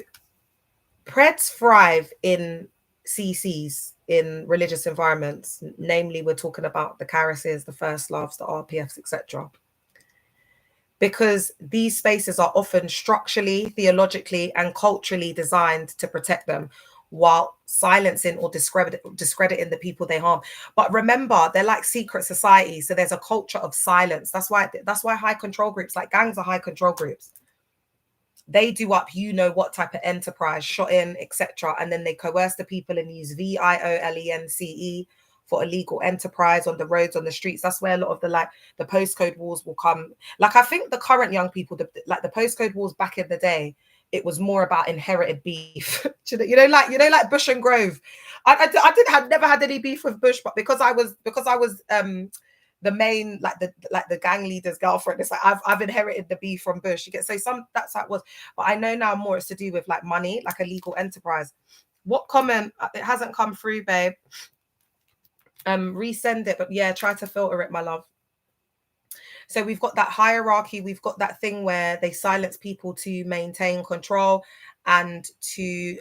Preds thrive in CCs, in religious environments. Namely, we're talking about the Carices, the First Loves, the RPFs, etc. Because these spaces are often structurally, theologically, and culturally designed to protect them, while silencing or discrediting the people they harm. But remember, they're like secret societies, so there's a culture of silence. That's why high control groups, like gangs, are high control groups. They do up, you know what type of enterprise, shot in, etc., and then they coerce the people and use violence for illegal enterprise on the roads, on the streets. That's where a lot of the postcode wars will come. Like, I think the current young people, the postcode wars back in the day, it was more about inherited beef. like Bush and Grove. I never had any beef with Bush, but because I was the main, the gang leader's girlfriend, it's like I've inherited the beef from Bush. You get, so that's how it was. But I know now more it's to do with like money, like a legal enterprise. What comment? It hasn't come through, babe. Resend it, but yeah, try to filter it, my love. So we've got that hierarchy, we've got that thing where they silence people to maintain control and to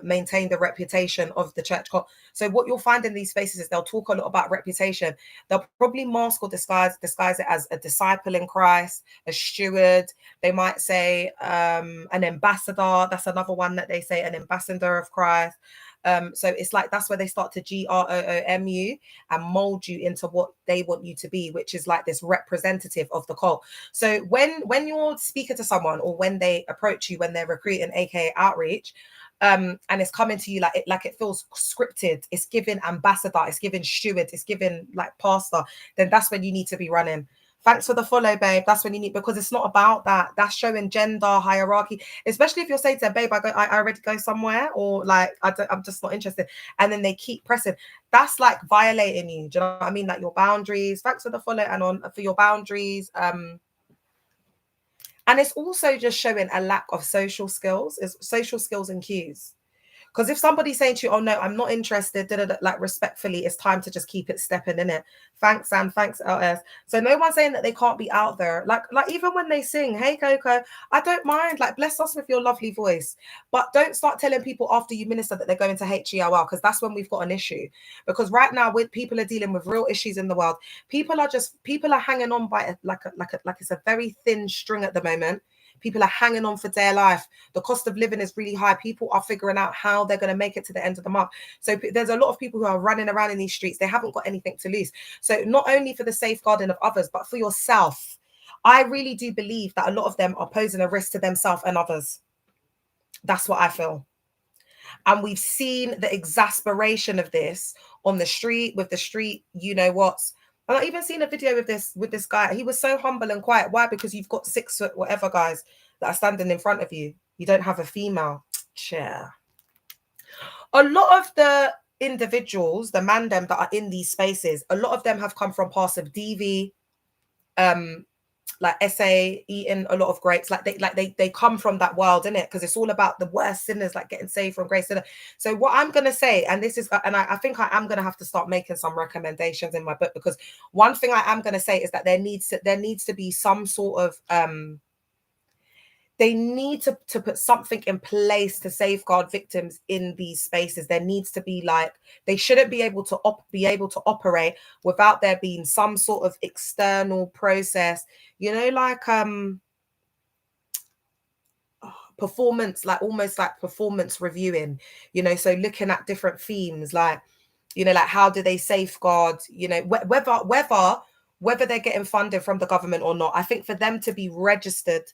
maintain the reputation of the church cult. So what you'll find in these spaces is they'll talk a lot about reputation. They'll probably mask or disguise it as a disciple in Christ, a steward. They might say an ambassador. That's another one that they say, an ambassador of Christ. So it's like that's where they start to GROOM you and mold you into what they want you to be, which is like this representative of the cult. So when you're speaking to someone, or when they approach you, when they're recruiting, aka outreach, and it's coming to you like it feels scripted, it's given ambassador, it's given steward, it's given like pastor, then that's when you need to be running. Thanks for the follow, babe. That's when you need, because it's not about that. That's showing gender hierarchy, especially if you're saying to them, babe, I already go somewhere, or like I'm just not interested, and then they keep pressing. That's like violating you. Do you know what I mean? Like your boundaries. Thanks for the follow, and on for your boundaries. And it's also just showing a lack of social skills, and cues. Because if somebody's saying to you, oh no, I'm not interested, like respectfully, it's time to just keep it stepping in it. Thanks, Sam. Thanks, LS. So no one's saying that they can't be out there. Like even when they sing, hey Coco, I don't mind. Like, bless us with your lovely voice. But don't start telling people after you minister that they're going to HEOL, because that's when we've got an issue. Because right now, with people are dealing with real issues in the world. People are hanging on by like it's a very thin string at the moment. People are hanging on for dear life. The cost of living is really high. People are figuring out how they're going to make it to the end of the month. So there's a lot of people who are running around in these streets. They haven't got anything to lose. So not only for the safeguarding of others, but for yourself. I really do believe that a lot of them are posing a risk to themselves and others. That's what I feel. And we've seen the exasperation of this on the street, with the street, you know what's. And I even seen a video with this guy. He was so humble and quiet. Why? Because you've got 6 foot whatever guys that are standing in front of you. You don't have a female chair. A lot of the individuals, the mandem that are in these spaces, a lot of them have come from past of DV, like SA, eating a lot of grapes, like they come from that world, innit? Because it's all about the worst sinners, like getting saved from grace. So what I'm gonna say, and this is, and I think I am gonna have to start making some recommendations in my book, because one thing I am gonna say is that there needs to be some sort of they need to put something in place to safeguard victims in these spaces. There needs to be, like, they shouldn't be able to operate without there being some sort of external process, you know, like performance, like almost like performance reviewing, you know, so looking at different themes, like, you know, like how do they safeguard, you know, whether they're getting funded from the government or not. I think for them to be registered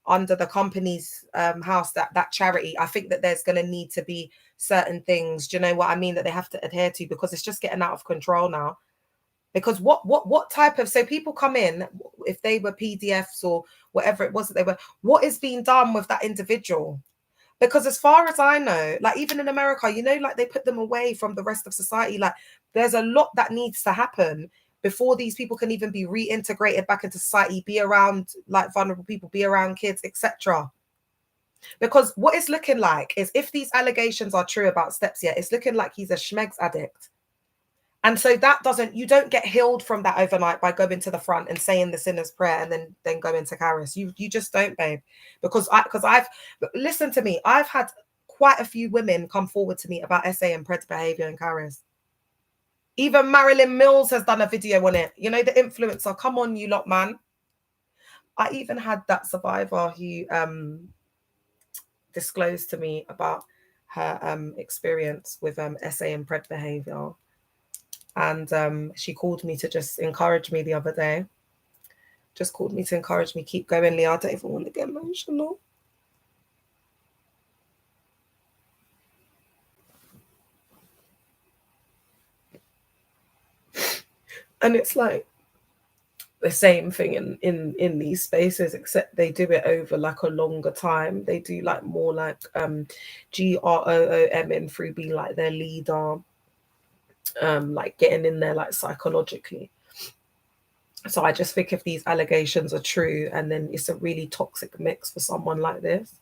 under the company's house, that charity, I think that there's going to need to be certain things, do you know what I mean, that they have to adhere to, because it's just getting out of control now. Because what type of, so people come in, if they were PDFs or whatever it was that they were, what is being done with that individual? Because as far as I know, like even in America, you know, like they put them away from the rest of society. Like there's a lot that needs to happen before these people can even be reintegrated back into society, be around like vulnerable people, be around kids, etc. Because what it's looking like is, if these allegations are true about Steps, yeah, it's looking like he's a schmegs addict. And so you don't get healed from that overnight by going to the front and saying the sinner's prayer and then going to Caris. You just don't, babe. Because I've listen to me, I've had quite a few women come forward to me about SA and predator behavior in Caris. Even Marilyn Mills has done a video on it. You know, the influencer. Come on, you lot, man. I even had that survivor who disclosed to me about her experience with SA and pred behavior. And she called me to just encourage me the other day. Just called me to encourage me, keep going, Leah. I don't even want to get emotional. And it's like the same thing in these spaces, except they do it over like a longer time. They do like more like GROOM through being like their leader, like getting in there like psychologically. So I just think if these allegations are true, and then it's a really toxic mix for someone like this.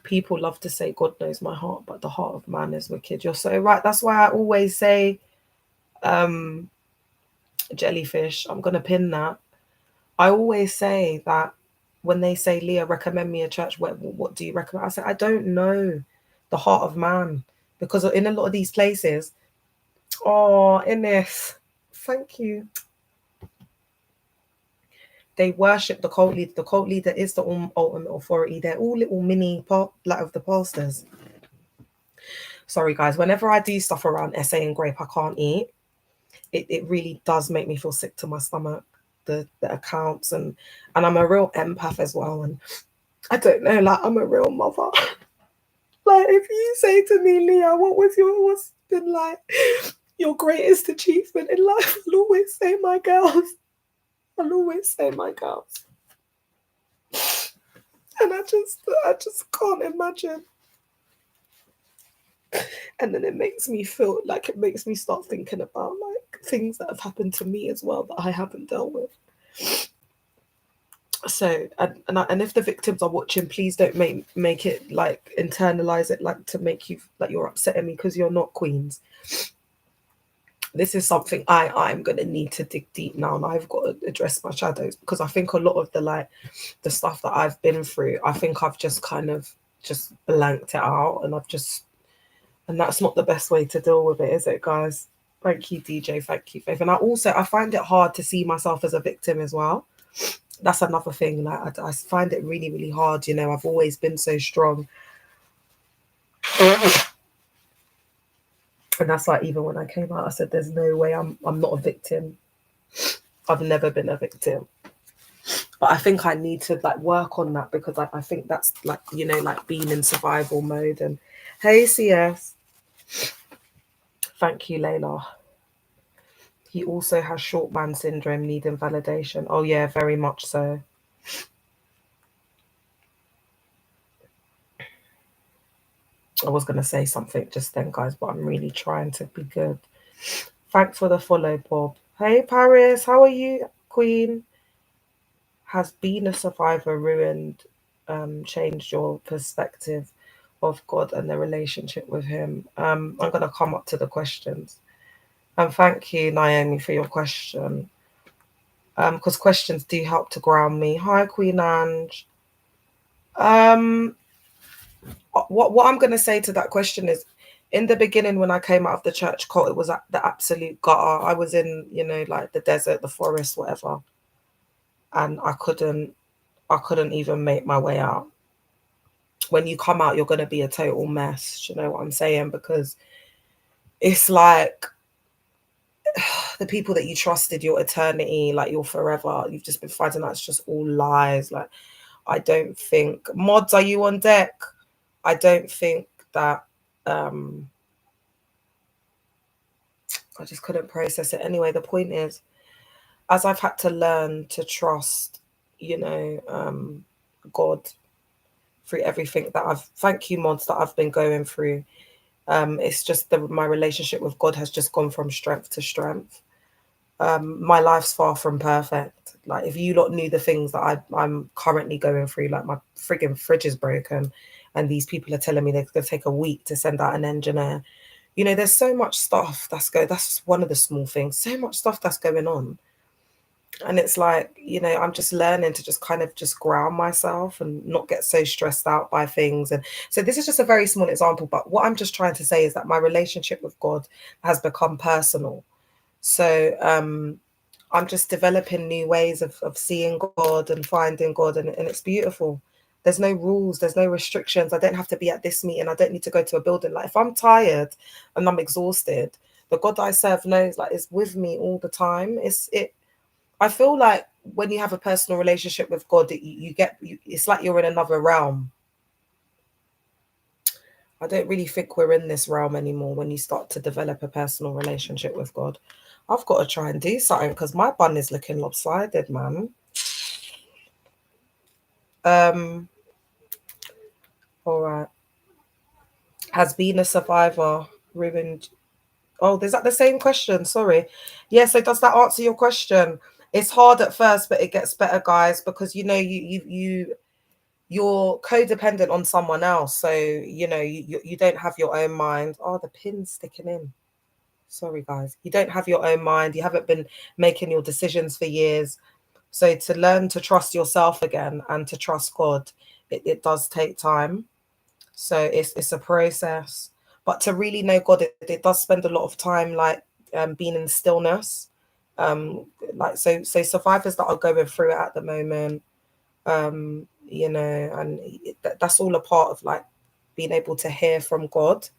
People love to say God knows my heart, but the heart of man is wicked. You're so right. That's why I always say jellyfish. I'm gonna pin that. I always say that when they say, Leah, recommend me a church, what do you recommend? I say, I don't know the heart of man, because in a lot of these places, oh, Ines, thank you. They worship the cult leader. The cult leader is the ultimate authority. They're all little mini like of the pastors. Sorry, guys. Whenever I do stuff around SA and grape, I can't eat. It really does make me feel sick to my stomach. The accounts and I'm a real empath as well. And I don't know, like I'm a real mother. Like if you say to me, Leah, what's been like your greatest achievement in life? I'll always say my girls. I'll always say my girls. And I just can't imagine. And then it makes me feel like, it makes me start thinking about like things that have happened to me as well that I haven't dealt with. So and if the victims are watching, please don't make it like internalize it like to make you like you're upsetting me, because you're not, queens. This is something I'm gonna need to dig deep now, and I've got to address my shadows, because I think a lot of the stuff that I've been through, I think I've just kind of just blanked it out, and that's not the best way to deal with it, is it, guys? Thank you, DJ. Thank you, Faith. And I find it hard to see myself as a victim as well. That's another thing. Like I find it really, really hard. You know, I've always been so strong. And that's why even when I came out, I said, there's no way I'm not a victim. I've never been a victim. But I think I need to like work on that, because I think that's like, you know, like being in survival mode. And hey, CS. Thank you, Layla. He also has short man syndrome, needing validation. Oh yeah, very much so. I was going to say something just then, guys, but I'm really trying to be good. Thanks for the follow, Bob. Hey, Paris, how are you, Queen? Has being a survivor ruined, changed your perspective of God and the relationship with Him? I'm going to come up to the questions. And thank you, Naomi, for your question. Because questions do help to ground me. Hi, Queen Ange. What I'm going to say to that question is, in the beginning, when I came out of the church cult, it was at the absolute gutter. I was in, you know, like the desert, the forest, whatever. And I couldn't even make my way out. When you come out, you're going to be a total mess. Do you know what I'm saying? Because it's like the people that you trusted your eternity, like your forever, you've just been finding out it's just all lies. Like, I don't think, mods, are you on deck? I don't think that, I just couldn't process it. Anyway, the point is, as I've had to learn to trust, you know, God through everything that thank you, mods, that I've been going through. It's just my relationship with God has just gone from strength to strength. My life's far from perfect. Like, if you lot knew the things that I'm currently going through, like my frigging fridge is broken, and these people are telling me they're going to take a week to send out an engineer. You know, there's so much stuff that's just one of the small things. So much stuff that's going on. And it's like, you know, I'm just learning to just kind of just ground myself and not get so stressed out by things. And so this is just a very small example, but what I'm just trying to say is that my relationship with God has become personal. So I'm just developing new ways of seeing God and finding God, and it's beautiful. There's no rules, there's no restrictions. I don't have to be at this meeting. I don't need to go to a building. Like, if I'm tired and I'm exhausted, the God I serve knows, like, is with me all the time. I feel like when you have a personal relationship with God, it's like you're in another realm. I don't really think we're in this realm anymore when you start to develop a personal relationship with God. I've got to try and do something because my bun is looking lopsided, man. All right. Has being a survivor ruined? Oh, is that the same question? Sorry. Yeah, so does that answer your question? It's hard at first, but it gets better, guys, because, you know, you're codependent on someone else. So, you know, you don't have your own mind. Oh, the pin's sticking in. Sorry, guys. You don't have your own mind. You haven't been making your decisions for years. So to learn to trust yourself again and to trust God, it does take time. So it's a process. But to really know God, it does spend a lot of time like being in stillness. Like so survivors that are going through it at the moment, you know, and that's all a part of like being able to hear from God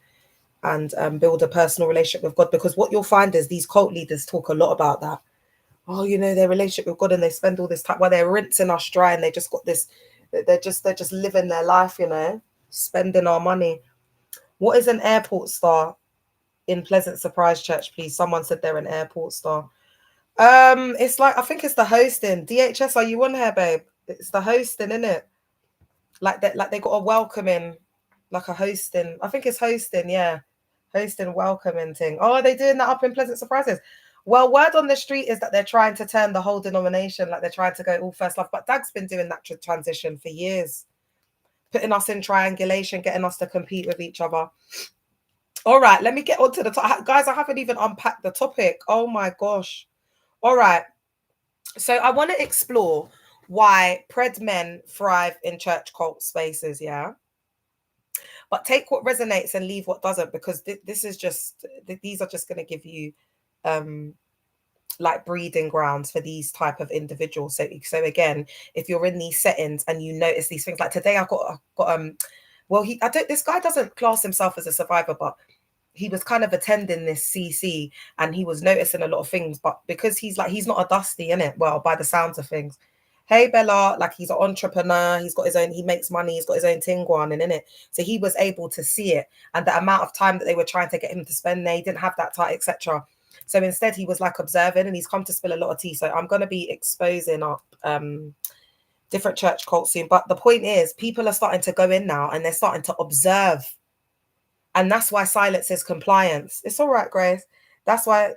and build a personal relationship with God. Because what you'll find is these cult leaders talk a lot about that. Oh, you know, their relationship with God, and they spend all this time while they're rinsing us dry, and they just got this. They're just living their life, you know, spending our money. What is an airport star in Pleasant Surprise Church, please? Someone said they're an airport star. It's like I think it's the hosting. DHS, are you on here, babe? It's the hosting, isn't it? Like that, like they got a welcoming, like a hosting. I think it's hosting, yeah. Hosting welcoming thing. Oh, are they doing that up in Pleasant Surprises? Well, word on the street is that they're trying to turn the whole denomination, like they're trying to go all first love. But Dag's been doing that transition for years, putting us in triangulation, getting us to compete with each other. All right, let me get on to the top. Guys, I haven't even unpacked the topic. Oh my gosh. All right. So I want to explore why pred men thrive in church cult spaces, yeah? But take what resonates and leave what doesn't, because this is just, these are just going to give you like breeding grounds for these type of individuals. So again, if you're in these settings and you notice these things, like today I got well, this guy doesn't class himself as a survivor, but he was kind of attending this CC and he was noticing a lot of things, but because he's not a dusty in it, well, by the sounds of things. Hey Bella, like he's an entrepreneur, he's got his own, he makes money, he's got his own thing going in it. So he was able to see it, and the amount of time that they were trying to get him to spend, they didn't have that time, etc. So instead he was like observing, and he's come to spill a lot of tea. So I'm going to be exposing up different church cults soon. But the point is, people are starting to go in now and they're starting to observe. And that's why silence is compliance. It's all right, Grace. That's why,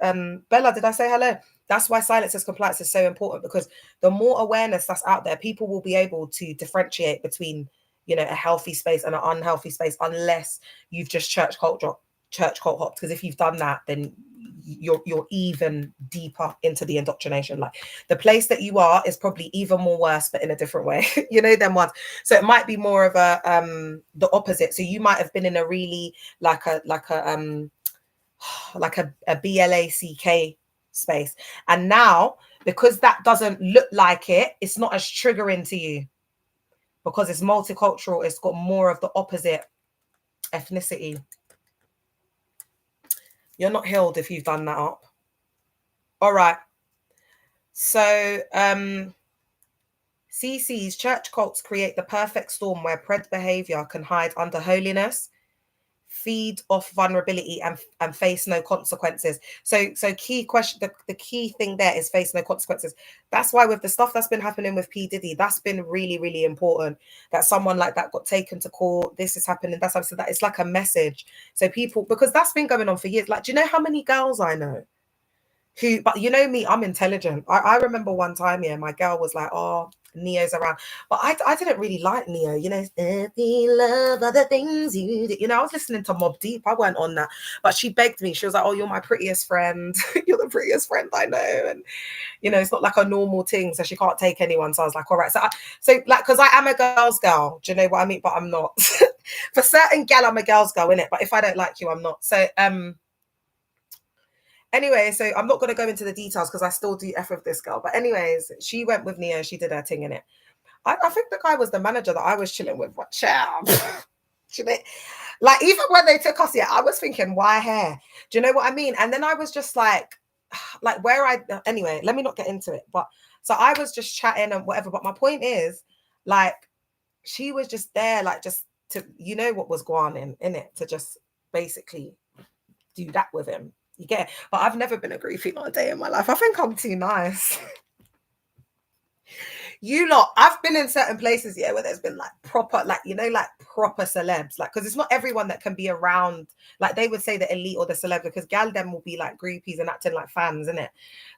Bella, did I say hello? That's why silence is compliance is so important, because the more awareness that's out there, people will be able to differentiate between, you know, a healthy space and an unhealthy space, unless you've just church cult hopped. Because if you've done that, then you're even deeper into the indoctrination. Like the place that you are is probably even more worse, but in a different way. You know, them ones. So it might be more of a the opposite. So you might have been in a really like a BLACK space, and now because that doesn't look like it, it's not as triggering to you because it's multicultural. It's got more of the opposite ethnicity. You're not healed if you've done that up. All right. So CC's church cults create the perfect storm where pred behavior can hide under holiness, feed off vulnerability, and face no consequences. So key question, the key thing there is face no consequences. That's why with the stuff that's been happening with P. Diddy, that's been really, really important, that someone like that got taken to court. This is happening, that's happening. So that it's like a message. So people, because that's been going on for years. Like, do you know how many girls I know who, but you know me, I'm intelligent. I remember one time, yeah, my girl was like, oh, Neo's around, but I didn't really like Neo, you know, if you love other things you do. You know, I was listening to Mobb Deep, I went on that, but she begged me, she was like, oh, you're my prettiest friend. You're the prettiest friend I know. And you know, it's not like a normal thing, so she can't take anyone. So I was like, all right. So like, because I am a girl's girl, do you know what I mean? But I'm not. For certain gal, I'm a girl's girl, innit? But if I don't like you, I'm not. So anyway, so I'm not going to go into the details because I still do F with this girl. But anyways, she went with Neo. She did her thing in it. I think the guy was the manager that I was chilling with. What child? Like, even when they took us here, I was thinking, why hair? Do you know what I mean? And then I was just like anyway, let me not get into it. But so I was just chatting and whatever. But my point is, like, she was just there, like, just to, you know, what was going on in it, to just basically do that with him. You get it? But I've never been a groupie, not a day in my life. I think I'm too nice. You lot, I've been in certain places, yeah, where there's been like proper, like, you know, like proper celebs, like, because it's not everyone that can be around, like they would say the elite or the celeb, because gal them will be like groupies and acting like fans, innit?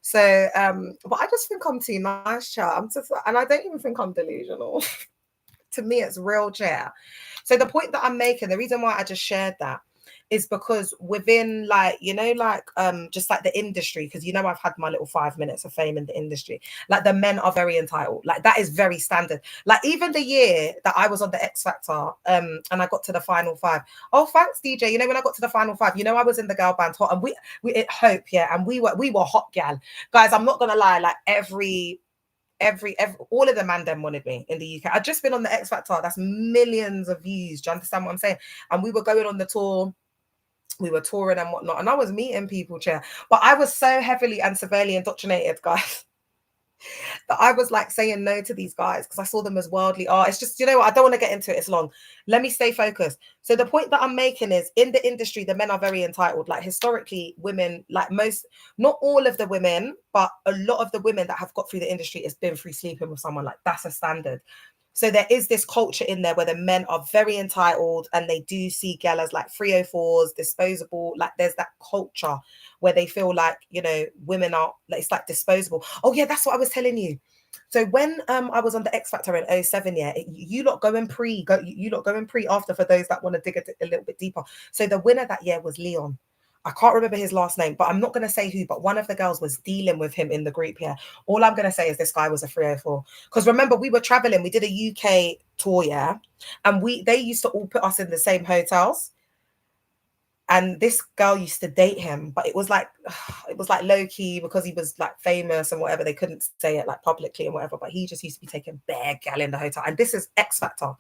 So but I just think I'm too nice, child. I'm just, and I don't even think I'm delusional. To me, it's real chair. So the point that I'm making, the reason why I just shared that is because within like, you know, like just like the industry, because you know I've had my little 5 minutes of fame in the industry, like the men are very entitled. Like that is very standard. Like even the year that I was on the X Factor and I got to the final 5. Oh, thanks, DJ. You know, when I got to the final 5, you know, I was in the girl band Hot, and we it Hope, yeah, and we were hot gal. Guys, I'm not gonna lie, like every all of the man them wanted me in the UK. I'd just been on the X Factor. That's millions of views. Do you understand what I'm saying? And we were going on the tour. We were touring and whatnot. And I was meeting people, chair. But I was so heavily and severely indoctrinated, guys, that I was like saying no to these guys because I saw them as worldly. Oh, it's just, you know what? I don't want to get into it. It's long. Let me stay focused. So the point that I'm making is in the industry, the men are very entitled. Like historically, women, like most, not all of the women, but a lot of the women that have got through the industry has been through sleeping with someone. Like that's a standard. So there is this culture in there where the men are very entitled and they do see gal as like 304s, disposable. Like there's that culture where they feel like, you know, women are, like, it's like disposable. Oh yeah, that's what I was telling you. So when I was on the X Factor in 07, yeah, you lot going pre after for those that want to dig a little bit deeper. So the winner that year was Leon. I can't remember his last name, but I'm not going to say who, but one of the girls was dealing with him in the group here. All I'm going to say is this guy was a 304. Because remember, we were traveling, we did a UK tour, yeah, and they used to all put us in the same hotels. And this girl used to date him, but it was like low key because he was like famous and whatever. They couldn't say it like publicly and whatever, but he just used to be taking bare gal in the hotel. And this is X Factor.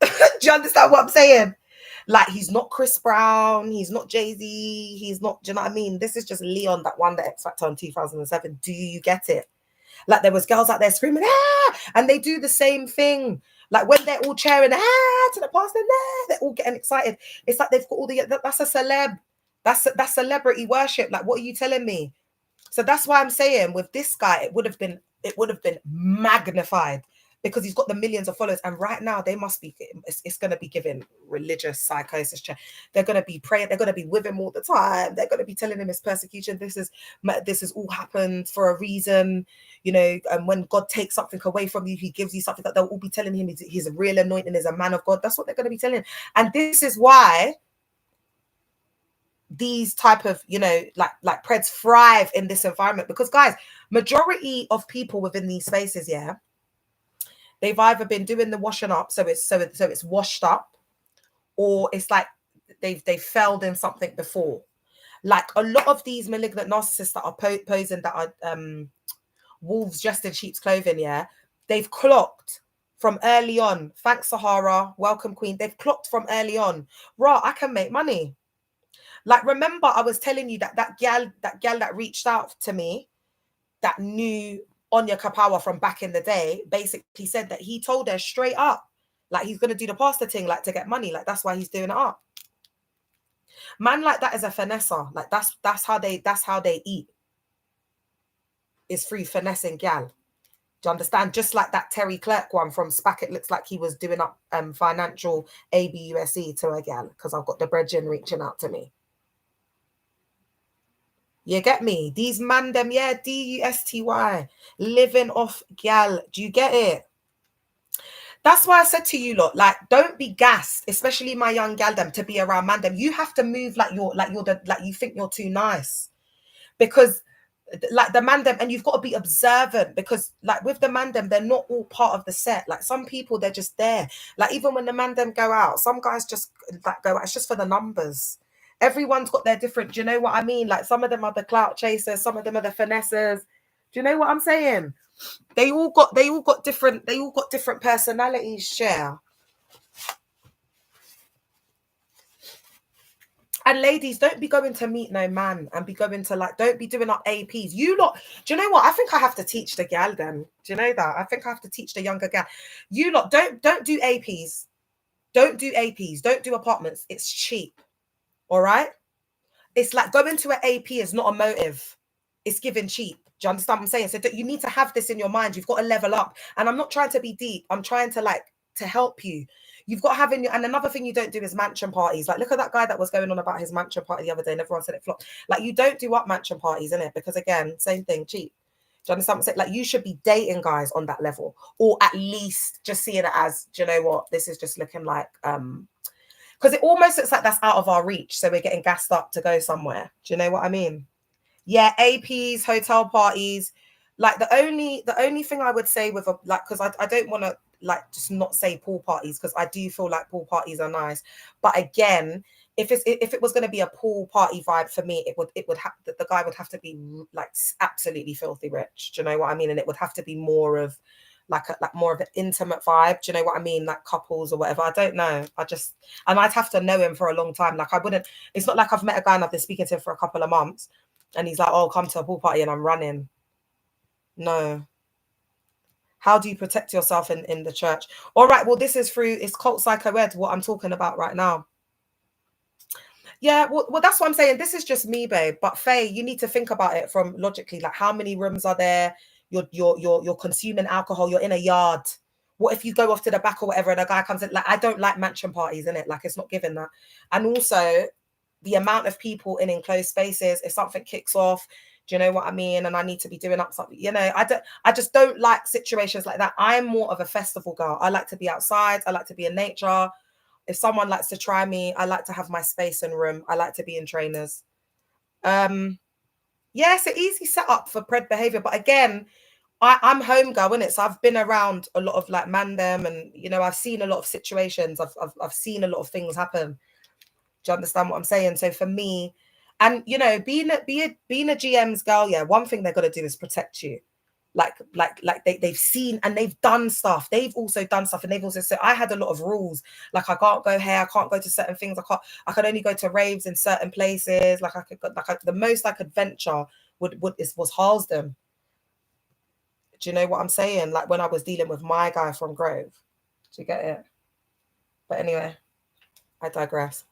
Do you understand what I'm saying? Like he's not Chris Brown, he's not Jay-Z, he's not, do you know what I mean? This is just Leon that won the X Factor in 2007. Do you get it? Like there was girls out there screaming, ah, and they do the same thing. Like when they're all cheering, ah, to the pastor, nah, they're all getting excited. It's like they've got all that's a celeb. That's celebrity worship. Like, what are you telling me? So that's why I'm saying with this guy, it would have been magnified because he's got the millions of followers. And right now they must be, it's going to be giving religious psychosis. They're going to be praying. They're going to be with him all the time. They're going to be telling him his persecution. This has all happened for a reason, you know. And when God takes something away from you, he gives you something. That they'll all be telling him he's a real anointing, is a man of God. That's what they're going to be telling him. And this is why these type of, you know, like Preds thrive in this environment, because guys, majority of people within these spaces, yeah, they've either been doing the washing up, so it's washed up, or it's like they've failed in something before. Like a lot of these malignant narcissists that are posing that are wolves dressed in sheep's clothing, yeah, they've clocked from early on. Thanks, Sahara. Welcome, Queen. They've clocked from early on. Right, I can make money. Like, remember, I was telling you that gal that reached out to me, that knew Anya Kapawa from back in the day, basically said that he told her straight up, like he's gonna do the pastor thing, like to get money, like that's why he's doing it up. Man, like that is a finesser. Like that's how they eat. Is through finessing gal. Do you understand? Just like that Terry Clerk one from SPAC, it looks like he was doing up financial ABUSE to a gal because I've got the brethren reaching out to me. You get me? These man them, yeah, DUSTY, living off gal. Do you get it? That's why I said to you lot, like, don't be gassed, especially my young gal them, to be around man them. You have to move like you think you're too nice, because like the man them, and you've got to be observant, because like with the man them, they're not all part of the set. Like some people, they're just there. Like even when the man them go out, some guys just like go out, it's just for the numbers. Everyone's got their different, do you know what I mean? Like some of them are the clout chasers, some of them are the finessers. Do you know what I'm saying? They all got different personalities, share. And ladies, don't be going to meet no man and be going to like, don't be doing up APs. You lot, do you know what? I think I have to teach the gal then. Do you know that? I think I have to teach the younger gal. You lot, don't do APs. Don't do APs. Don't do apartments. It's cheap. All right? It's like going to an AP is not a motive. It's giving cheap. Do you understand what I'm saying? So you need to have this in your mind. You've got to level up. And I'm not trying to be deep. I'm trying to help you. You've got to have in your, and another thing you don't do is mansion parties. Like, look at that guy that was going on about his mansion party the other day and everyone said it flopped. Like, you don't do up mansion parties, innit? Because again, same thing, cheap. Do you understand what I'm saying? Like, you should be dating guys on that level, or at least just seeing it as, do you know what? This is just looking like, Because it almost looks like that's out of our reach. So we're getting gassed up to go somewhere. Do you know what I mean? Yeah, APs, hotel parties. Like the only thing I would say with a like, because I don't want to like just not say pool parties, because I do feel like pool parties are nice. But again, if it was going to be a pool party vibe for me, it would have the guy would have to be like absolutely filthy rich. Do you know what I mean? And it would have to be more of like more of an intimate vibe. Do you know what I mean? Like couples or whatever. I don't know. And I'd have to know him for a long time. Like I wouldn't. It's not like I've met a guy and I've been speaking to him for a couple of months, and he's like, "Oh, come to a pool party," and I'm running. No. How do you protect yourself in the church? All right. Well, this is through it's cult psycho ed, what I'm talking about right now. Yeah, well, that's what I'm saying. This is just me, babe. But Faye, you need to think about it from logically. Like, how many rooms are there? You're consuming alcohol. You're in a yard. What if you go off to the back or whatever, and a guy comes in? Like, I don't like mansion parties, in it. Like, it's not given that. And also, the amount of people in enclosed spaces. If something kicks off, do you know what I mean? And I need to be doing up something. You know, I just don't like situations like that. I'm more of a festival girl. I like to be outside. I like to be in nature. If someone likes to try me, I like to have my space and room. I like to be in trainers. Yeah, it's an easy setup for pred behavior. But again, I'm home girl, innit? So I've been around a lot of like mandem, and you know, I've seen a lot of situations. I've seen a lot of things happen. Do you understand what I'm saying? So for me, and you know, being a GM's girl, yeah, one thing they're gonna do is protect you. Like they've seen and they've done stuff. They've also done stuff, and they've also said I had a lot of rules. Like I can't go here, I can't go to certain things. I could only go to raves in certain places. Like I could go, the most I could venture was Harlesden. Do you know what I'm saying? Like when I was dealing with my guy from Grove. Do you get it? But anyway, I digress.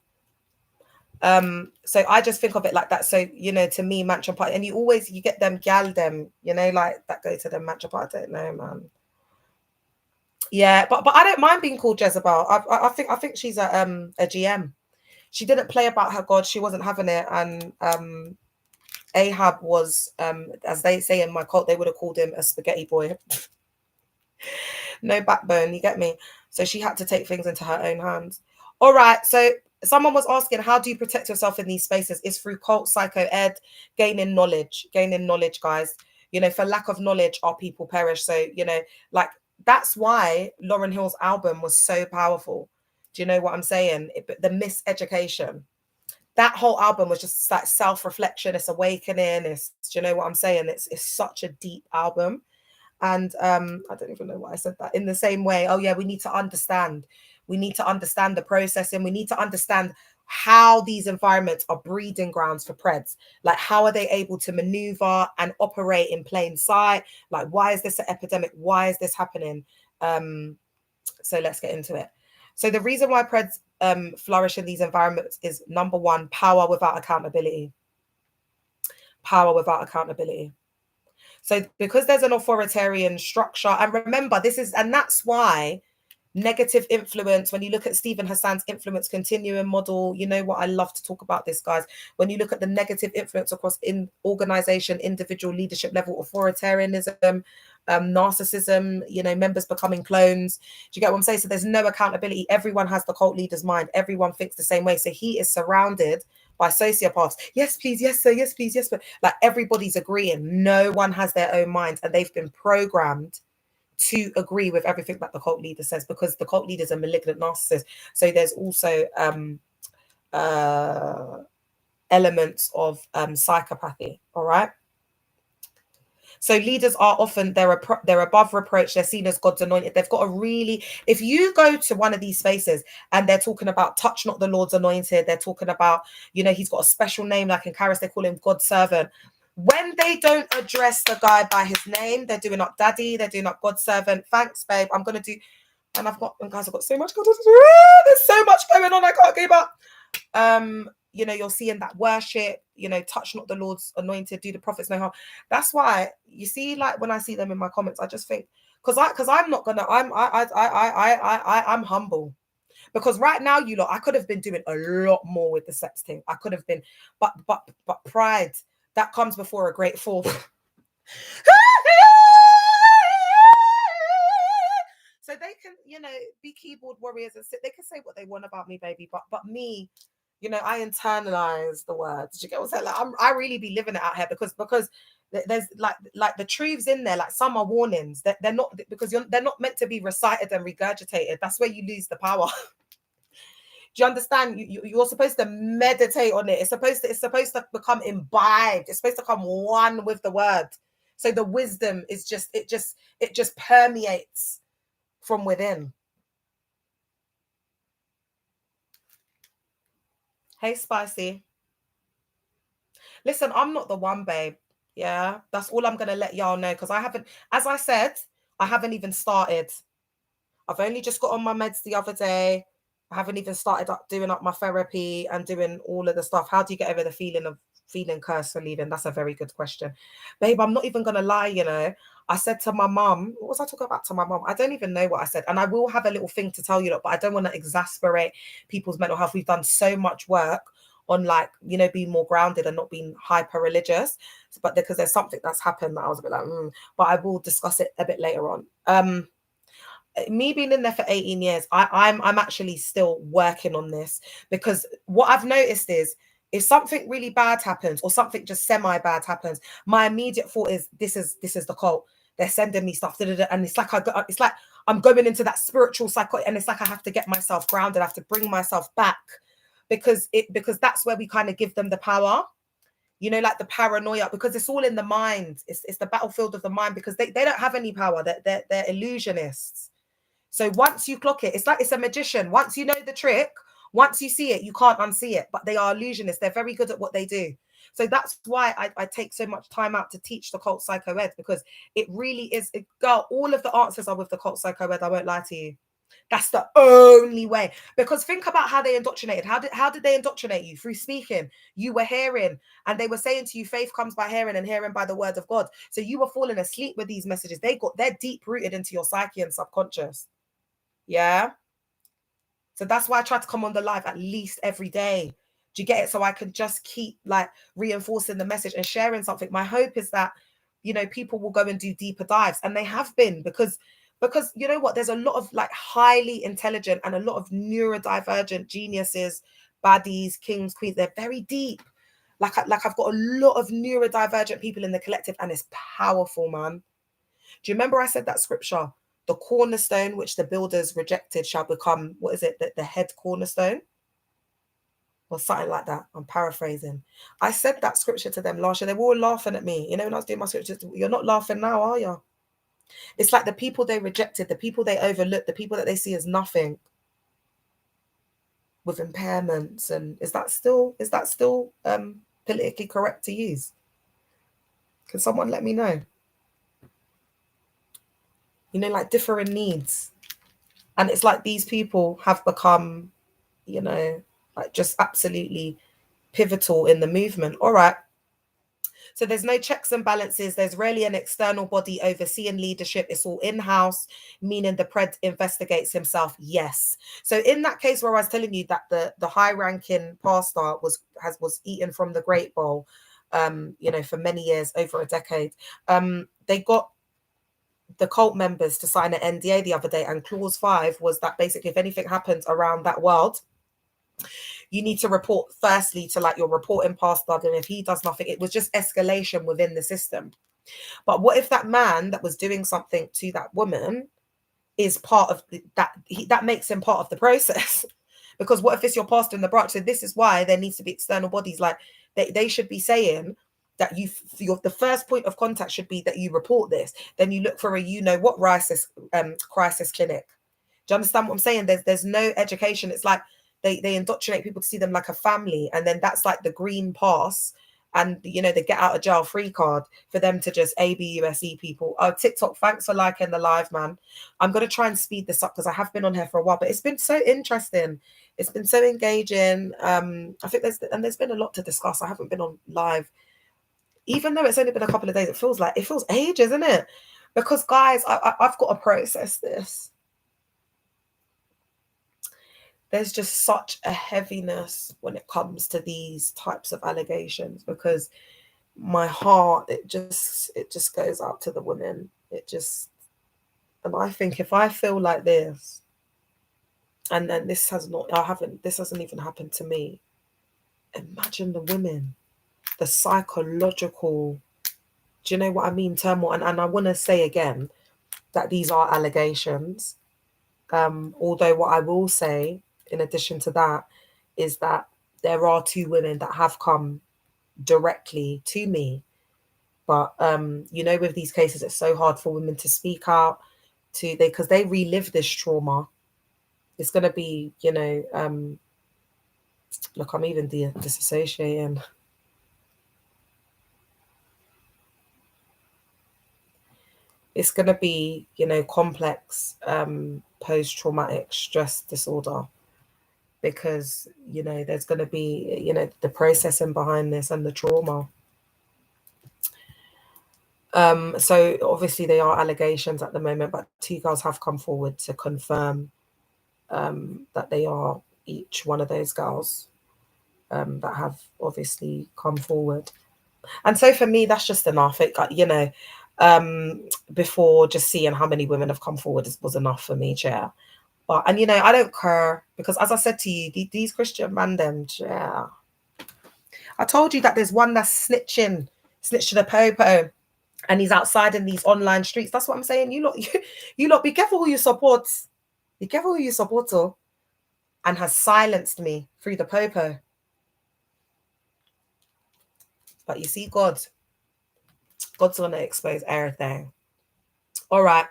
So I just think of it like that. So, you know, to me, mansion party, and you get them gal them, you know, like that go to the mansion party. I don't know, man. Yeah, but I don't mind being called Jezebel. I think she's a GM. She didn't play about her God. She wasn't having it, and Ahab was as they say in my cult, they would have called him a spaghetti boy. No backbone, you get me? So she had to take things into her own hands. All right, so someone was asking, how do you protect yourself in these spaces? It's through cult psycho ed, gaining knowledge, guys. You know, for lack of knowledge, our people perish. So, you know, like that's why Lauryn Hill's album was so powerful. Do you know what I'm saying? The miseducation. That whole album was just like self-reflection. It's awakening. It's, do you know what I'm saying? It's such a deep album. And I don't even know why I said that. In the same way, oh yeah, we need to understand the processing. We need to understand how these environments are breeding grounds for preds. Like, how are they able to maneuver and operate in plain sight? Like, why is this an epidemic? Why is this happening? So let's get into it. So the reason why preds flourish in these environments is, number one, power without accountability. Power without accountability. So because there's an authoritarian structure, and remember, that's why negative influence, when you look at Stephen Hassan's influence continuum model, you know what, I love to talk about this, guys. When you look at the negative influence across in organization, individual leadership level, authoritarianism, narcissism, you know, members becoming clones. Do you get what I'm saying? So there's no accountability. Everyone has the cult leader's mind. Everyone thinks the same way. So he is surrounded by sociopaths. Yes, please. Yes, sir. Yes, please. Yes, but like everybody's agreeing. No one has their own mind, and they've been programmed to agree with everything that the cult leader says, because the cult leader is a malignant narcissist. So there's also elements of psychopathy. All right. So leaders are often, they're above reproach. They're seen as God's anointed. They've got a really, if you go to one of these spaces and they're talking about touch not the Lord's anointed, they're talking about, you know, he's got a special name, like in Caris, they call him God's servant. When they don't address the guy by his name, they're doing up daddy, they're doing up God's servant. Thanks, babe. I'm going to do, and I've got so much. There's so much going on. I can't keep up. You know, you're seeing that worship, you know, touch not the Lord's anointed, do the prophets no harm. That's why you see, like when I see them in my comments, I just think, because I'm not gonna, I'm humble. Because right now, you lot, I could have been doing a lot more with the sex thing. I could have been, but pride, that comes before a great fall. So they can, be keyboard warriors and sit. They can say what they want about me, baby. But me, I internalize the words. You get what I'm saying? Like I really be living it out here because there's like the truths in there. Like some are warnings that they're not, because they're not meant to be recited and regurgitated. That's where you lose the power. Do you understand? You're supposed to meditate on it. It's supposed to become imbibed. It's supposed to come one with the word. So the wisdom is it just permeates from within. Hey, Spicy. Listen, I'm not the one, babe. Yeah, that's all I'm gonna let y'all know, because I haven't, as I said, I haven't even started. I've only just got on my meds the other day. I haven't even started doing up my therapy and doing all of the stuff. How do you get over the feeling of feeling cursed for leaving? That's a very good question. Babe, I'm not even going to lie, I said to my mum, what was I talking about to my mum? I don't even know what I said. And I will have a little thing to tell you, but I don't want to exasperate people's mental health. We've done so much work on being more grounded and not being hyper religious. But because there's something that's happened that I was a bit like, but I will discuss it a bit later on. Me being in there for 18 years, I'm actually still working on this, because what I've noticed is if something really bad happens or something just semi bad happens, my immediate thought is this is the cult. They're sending me stuff, and it's like I'm going into that spiritual cycle, and it's like I have to get myself grounded. I have to bring myself back, because that's where we kind of give them the power. Like the paranoia, because it's all in the mind. It's the battlefield of the mind, because they don't have any power. They're illusionists. So once you clock it, it's like it's a magician. Once you know the trick, once you see it, you can't unsee it. But they are illusionists. They're very good at what they do. So that's why I take so much time out to teach the cult psycho ed, because it really is, girl, all of the answers are with the cult psycho ed. I won't lie to you. That's the only way. Because think about how they indoctrinated. How did they indoctrinate you? Through speaking. You were hearing, and they were saying to you, faith comes by hearing, and hearing by the word of God. So you were falling asleep with these messages. They're deep rooted into your psyche and subconscious. Yeah. So that's why I try to come on the live at least every day. Do you get it? So I can just keep reinforcing the message and sharing something. My hope is that, people will go and do deeper dives, and they have been, because you know what? There's a lot of highly intelligent and a lot of neurodivergent geniuses, baddies, kings, queens. They're very deep. I've got a lot of neurodivergent people in the collective, and it's powerful, man. Do you remember I said that scripture? The cornerstone which the builders rejected shall become, what is it, the head cornerstone? Or something like that. I'm paraphrasing. I said that scripture to them last year. They were all laughing at me. When I was doing my scriptures, you're not laughing now, are you? It's like the people they rejected, the people they overlooked, the people that they see as nothing, with impairments. And is that still politically correct to use? Can someone let me know? Differing needs. And it's like these people have become, just absolutely pivotal in the movement. All right. So there's no checks and balances. There's rarely an external body overseeing leadership. It's all in-house, meaning the pred investigates himself. Yes. So in that case where I was telling you that the high-ranking pastor was eaten from the Great Bowl, for many years, over a decade, they got the cult members to sign an NDA the other day, and clause 5 was that basically if anything happens around that world, you need to report firstly to your reporting pastor, and if he does nothing, it was just escalation within the system. But what if that man that was doing something to that woman is part of that? That makes him part of the process. Because what if it's your pastor in the branch? So this is why there needs to be external bodies. They should be saying that the first point of contact should be that you report this. Then you look for a crisis clinic. Do you understand what I'm saying? There's no education. It's like they indoctrinate people to see them like a family, and then that's like the green pass and the get out of jail free card for them to just ABUSE people. Oh, TikTok, thanks for liking the live, man. I'm going to try and speed this up because I have been on here for a while, but it's been so interesting. It's been so engaging. I think there's been a lot to discuss. I haven't been on live, even though it's only been a couple of days. It feels ages, isn't it? Because guys, I've got to process this. There's just such a heaviness when it comes to these types of allegations, because my heart, it just goes out to the women. And I think if I feel like this, and then this hasn't even happened to me. Imagine the women, the psychological, do you know what I mean, turmoil? And I want to say again that these are allegations. Although what I will say, in addition to that, is that there are two women that have come directly to me. But with these cases, it's so hard for women to speak out because they relive this trauma. It's gonna be, look, I'm even disassociating. It's gonna be, complex post-traumatic stress disorder, because there's gonna be, the processing behind this and the trauma. So obviously they are allegations at the moment, but two girls have come forward to confirm that they are each one of those girls that have obviously come forward. And so for me, that's just enough. Before just seeing how many women have come forward was enough for me, chair. And I don't care, because as I said to you, these Christian man them, chair. I told you that there's one that's snitching a popo, and he's outside in these online streets. That's what I'm saying. You lot, be careful who you support. Be careful who you support, oh, and has silenced me through the popo. But you see, God's going to expose everything. All right.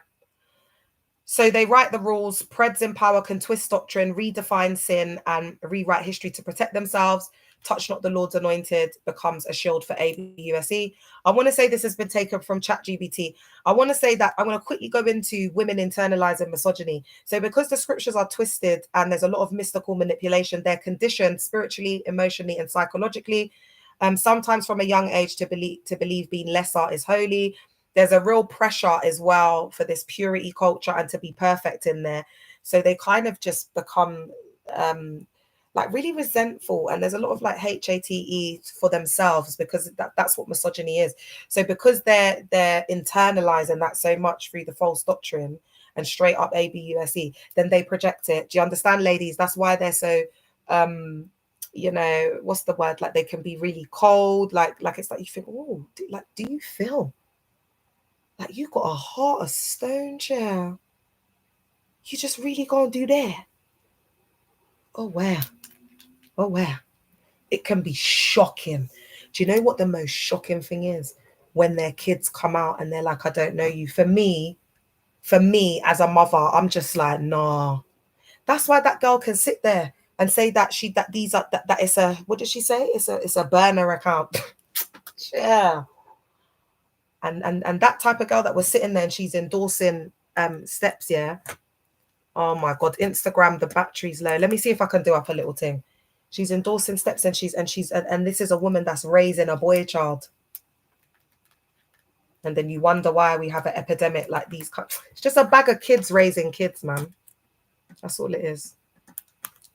So they write the rules. Preds in power can twist doctrine, redefine sin, and rewrite history to protect themselves. Touch not the Lord's anointed becomes a shield for ABUSE. I want to say this has been taken from ChatGPT. I want to say that I'm going to quickly go into women internalizing misogyny. So because the scriptures are twisted and there's a lot of mystical manipulation, they're conditioned spiritually, emotionally, and psychologically. Sometimes from a young age to believe being lesser is holy. There's a real pressure as well for this purity culture and to be perfect in there. So they kind of just become like really resentful, and there's a lot of like HATE for themselves, because that's what misogyny is. So because they're internalizing that so much through the false doctrine and straight up ABUSE, then they project it. Do you understand, ladies? That's why they're so what's the word? Like they can be really cold. Like it's like you think, oh, do you feel like you got a heart of stone, chair? You just really gonna do that? Oh wow. Oh wow. It can be shocking. Do you know what the most shocking thing is? When their kids come out and they're like, I don't know you. For me, as a mother, I'm just like, nah. That's why that girl can sit there and say that that it's a, what did she say? It's a burner account. Yeah. And that type of girl that was sitting there and she's endorsing steps, yeah. Oh my God, Instagram, the battery's low. Let me see if I can do up a little thing. She's endorsing steps, and this is a woman that's raising a boy child. And then you wonder why we have an epidemic like these. It's just a bag of kids raising kids, man. That's all it is.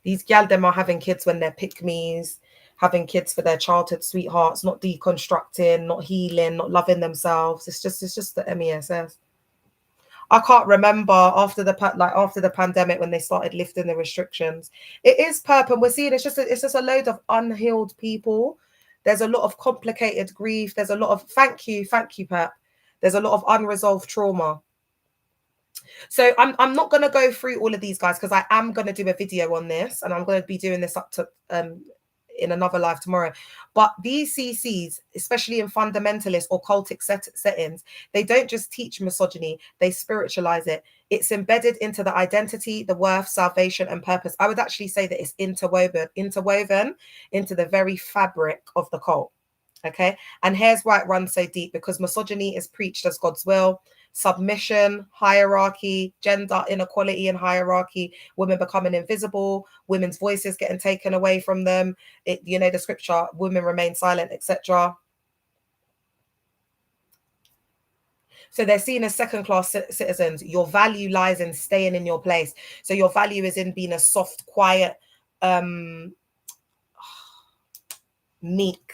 These gal them are having kids when they're pick-me's, having kids for their childhood sweethearts, not deconstructing, not healing, not loving themselves. It's just the MESS. I can't remember after the pandemic when they started lifting the restrictions. It is perp, and we're seeing it's just a load of unhealed people. There's a lot of complicated grief. There's a lot of thank you, perp. There's a lot of unresolved trauma. So I'm not going to go through all of these guys, because I am going to do a video on this, and I'm going to be doing this up to in another live tomorrow. But these CCs, especially in fundamentalist or cultic settings, they don't just teach misogyny, they spiritualize it. It's embedded into the identity, the worth, salvation, and purpose. I would actually say that it's interwoven into the very fabric of the cult. Okay. And here's why it runs so deep: because misogyny is preached as God's will. Submission, hierarchy, gender inequality and hierarchy, women becoming invisible, women's voices getting taken away from them. The scripture, women remain silent, etc. So they're seen as second-class citizens. Your value lies in staying in your place. So your value is in being a soft, quiet, meek.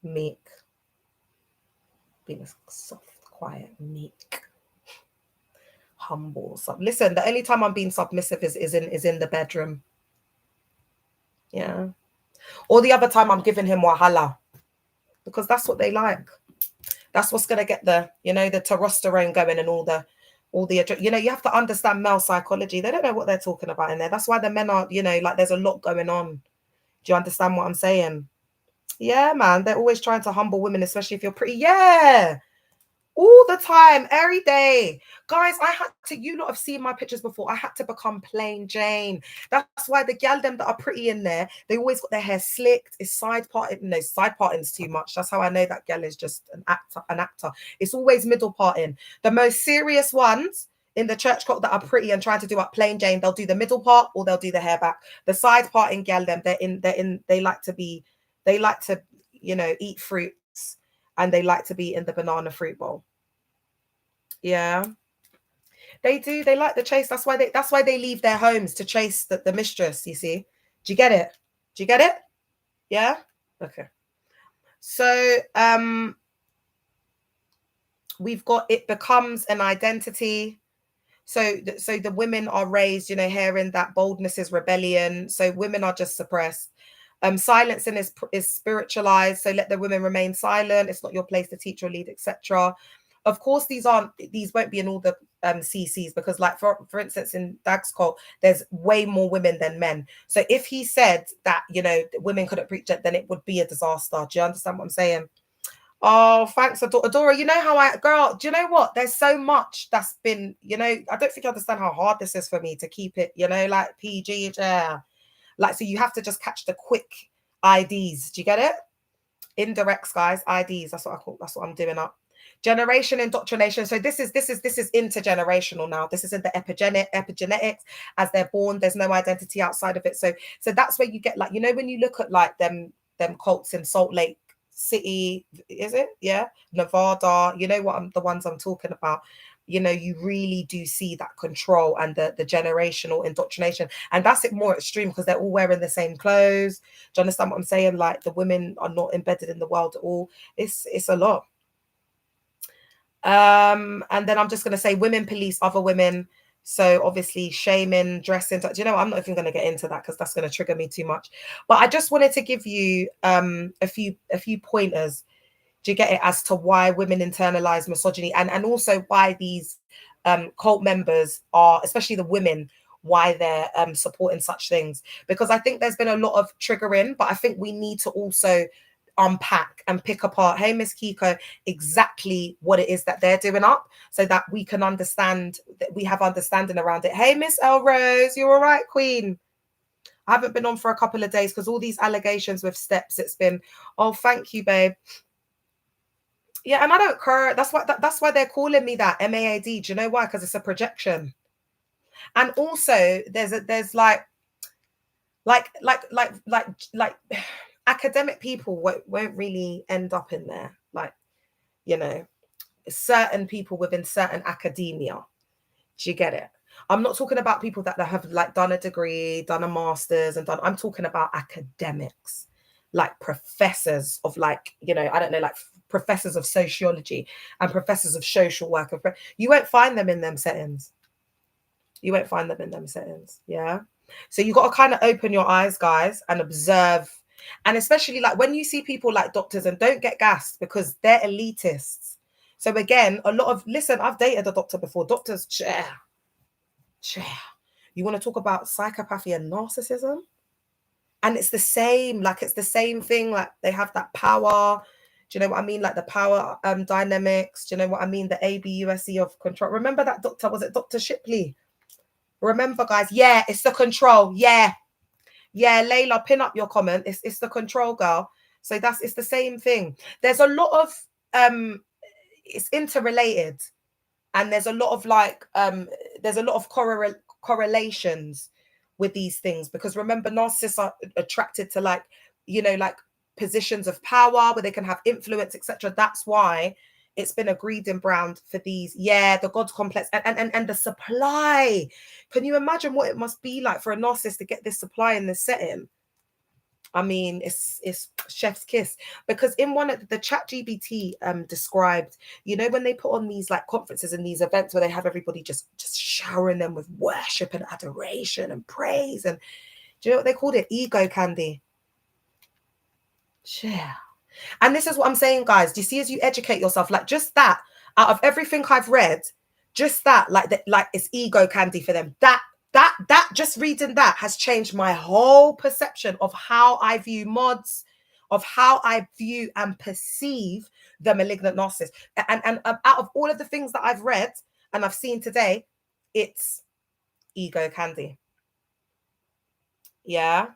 Being a soft, quiet, meek. Humble. Listen, the only time I'm being submissive is in the bedroom. Yeah. Or the other time I'm giving him wahala, because that's what they like. That's what's going to get the, the testosterone going and all the, you have to understand male psychology. They don't know what they're talking about in there. That's why the men are, like there's a lot going on. Do you understand what I'm saying? Yeah, man. They're always trying to humble women, especially if you're pretty. Yeah. All the time, every day. Guys, I had to, you lot have seen my pictures before. I had to become plain Jane. That's why the gal them that are pretty in there, they always got their hair slicked. It's side parted. No, side parting's too much. That's how I know that gal is just an actor. It's always middle parting. The most serious ones in the church cult that are pretty and trying to do up plain Jane, they'll do the middle part or they'll do the hair back. The side parting gal them, they like to, eat fruits, and they like to be in the banana fruit bowl. Yeah, they do. They like the chase. That's why they leave their homes to chase the mistress. You see? Do you get it? Do you get it? Yeah. Okay. So we've got, it becomes an identity. So the women are raised, hearing that boldness is rebellion. So women are just suppressed. Silencing is spiritualized. So let the women remain silent. It's not your place to teach or lead, etc. Of course, these won't be in all the CCs, because, like, for instance, in Dag's cult, there's way more women than men. So if he said that, women couldn't preach it, then it would be a disaster. Do you understand what I'm saying? Oh, thanks, Adora. You know how girl, do you know what? There's so much that's been, I don't think you understand how hard this is for me to keep it, like PG. Yeah. Like, so you have to just catch the quick IDs. Do you get it? Indirects, guys, IDs. That's what I'm doing up. Generation indoctrination. So this is intergenerational now. This is in the epigenetics. As they're born, there's no identity outside of it. So that's where you get, like, when you look at like them cults in Salt Lake City, is it? Yeah, Nevada. The ones I'm talking about. You really do see that control and the generational indoctrination, and that's it more extreme because they're all wearing the same clothes. Do you understand what I'm saying? Like, the women are not embedded in the world at all. It's a lot. And then I'm just going to say women police other women. So obviously shaming, dressing. Do you know what? I'm not even going to get into that because that's going to trigger me too much. But I just wanted to give you a few pointers. Do you get it? As to why women internalize misogyny, and also why these cult members are, especially the women, why they're supporting such things. Because I think there's been a lot of triggering, but I think we need to also unpack and pick apart, hey Miss Kiko, exactly what it is that they're doing up, so that we can understand, that we have understanding around it. Hey Miss El Rose, you all right, Queen? I haven't been on for a couple of days because all these allegations with steps, it's been, oh, thank you, babe. Yeah, and I don't care. That's why they're calling me that, MAAD. Do you know why? Because it's a projection. And also there's like academic people won't really end up in there. Like, certain people within certain academia. Do you get it? I'm not talking about people that have like done a degree, done a master's, I'm talking about academics, like professors of, like, I don't know, like professors of sociology and professors of social work. You won't find them in them settings. You won't find them in them settings. Yeah. So you got to kind of open your eyes, guys, and observe. And especially like when you see people like doctors, and don't get gassed because they're elitists. So again, listen, I've dated a doctor before. Doctors, chair. You want to talk about psychopathy and narcissism? And it's the same thing. Like, they have that power. Do you know what I mean? Like the power dynamics. Do you know what I mean? The ABUSE of control. Remember that doctor? Was it Dr. Shipley? Remember, guys? Yeah, it's the control. Yeah, Layla, pin up your comment. It's the control, girl. So it's the same thing. There's a lot of it's interrelated, and there's a lot of correlations with these things, because remember, narcissists are attracted to like positions of power where they can have influence, etc. That's why it's been a breeding ground for these, the God complex and the supply. Can you imagine what it must be like for a narcissist to get this supply in this setting? I mean, it's chef's kiss, because in one of the chat GBT described, you know, when they put on these like conferences and these events where they have everybody just showering them with worship and adoration and praise, and do you know what they called it? Ego candy. Yeah. And this is what I'm saying, guys. Do you see, as you educate yourself, like just that, out of everything I've read, just that, like it's ego candy for them. That just reading that has changed my whole perception of how I view mods, of how I view and perceive the malignant narcissist. And out of all of the things that I've read and I've seen today, it's ego candy. Yeah.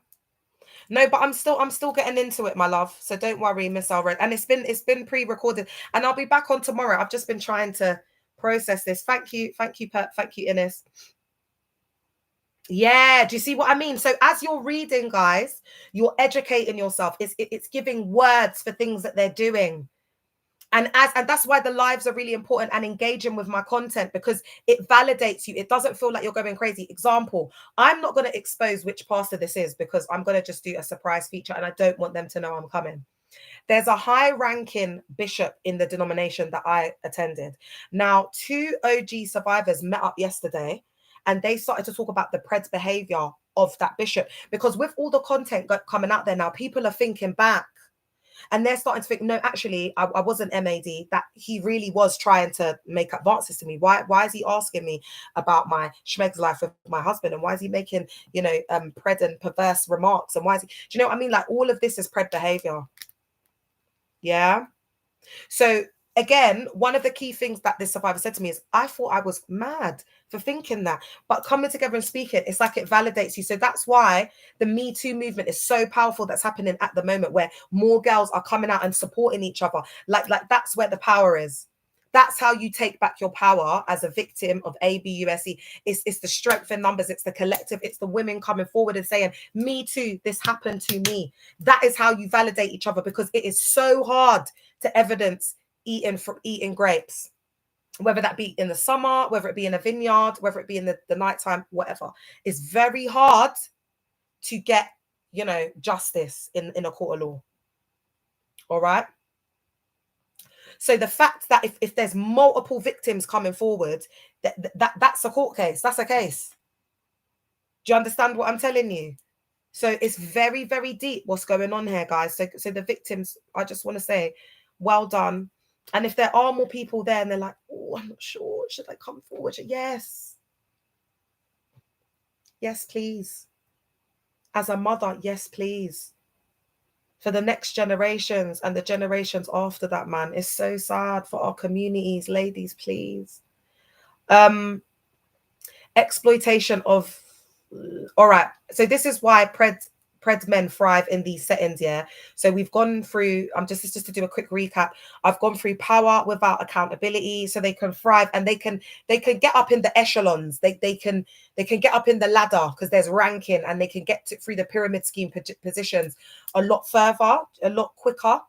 No, but I'm still getting into it, my love. So don't worry, Miss Alred. And it's been pre-recorded, and I'll be back on tomorrow. I've just been trying to process this. Thank you, Pet. Thank you, Ines. Yeah, do you see what I mean? So as you're reading, guys, you're educating yourself. It's giving words for things that they're doing. And that's why the lives are really important, and engaging with my content, because it validates you. It doesn't feel like you're going crazy. Example, I'm not going to expose which pastor this is, because I'm going to just do a surprise feature, and I don't want them to know I'm coming. There's a high ranking bishop in the denomination that I attended. Now, 2 OG survivors met up yesterday, and they started to talk about the pred behavior of that bishop, because with all the content coming out there now, people are thinking back. And they're starting to think, no, actually, I wasn't MAD, that he really was trying to make advances to me. Why is he asking me about my schmeg's life with my husband? And why is he making, you know, pred and perverse remarks? And why is he, do you know what I mean? Like, all of this is pred behavior. Yeah. So again, one of the key things that this survivor said to me is, I thought I was mad for thinking that, but coming together and speaking, it's like it validates you. So that's why the Me Too movement is so powerful, that's happening at the moment, where more girls are coming out and supporting each other. Like that's where the power is. That's how you take back your power as a victim of ABUSE. It's the strength in numbers. It's the collective. It's the women coming forward and saying, me too, this happened to me. That is how you validate each other, because it is so hard to evidence eating grapes, whether that be in the summer, whether it be in a vineyard, whether it be in the nighttime, whatever. It's very hard to get, you know, justice in a court of law. All right. So the fact that if there's multiple victims coming forward, that's a court case. That's a case. Do you understand what I'm telling you? So it's very, very deep what's going on here, guys. So the victims, I just want to say, well done. And if there are more people there and they're like, oh, I'm not sure, should I come forward? Yes. Yes, please. As a mother, yes, please. For the next generations and the generations after that, man. It's so sad for our communities. Ladies, please. Exploitation of... All right. So this is why pred men thrive in these settings. Yeah. So we've gone through, just to do a quick recap, I've gone through power without accountability, so they can thrive, and they can get up in the echelons. They can get up in the ladder, because there's ranking, and they can get through the pyramid scheme positions a lot further, a lot quicker,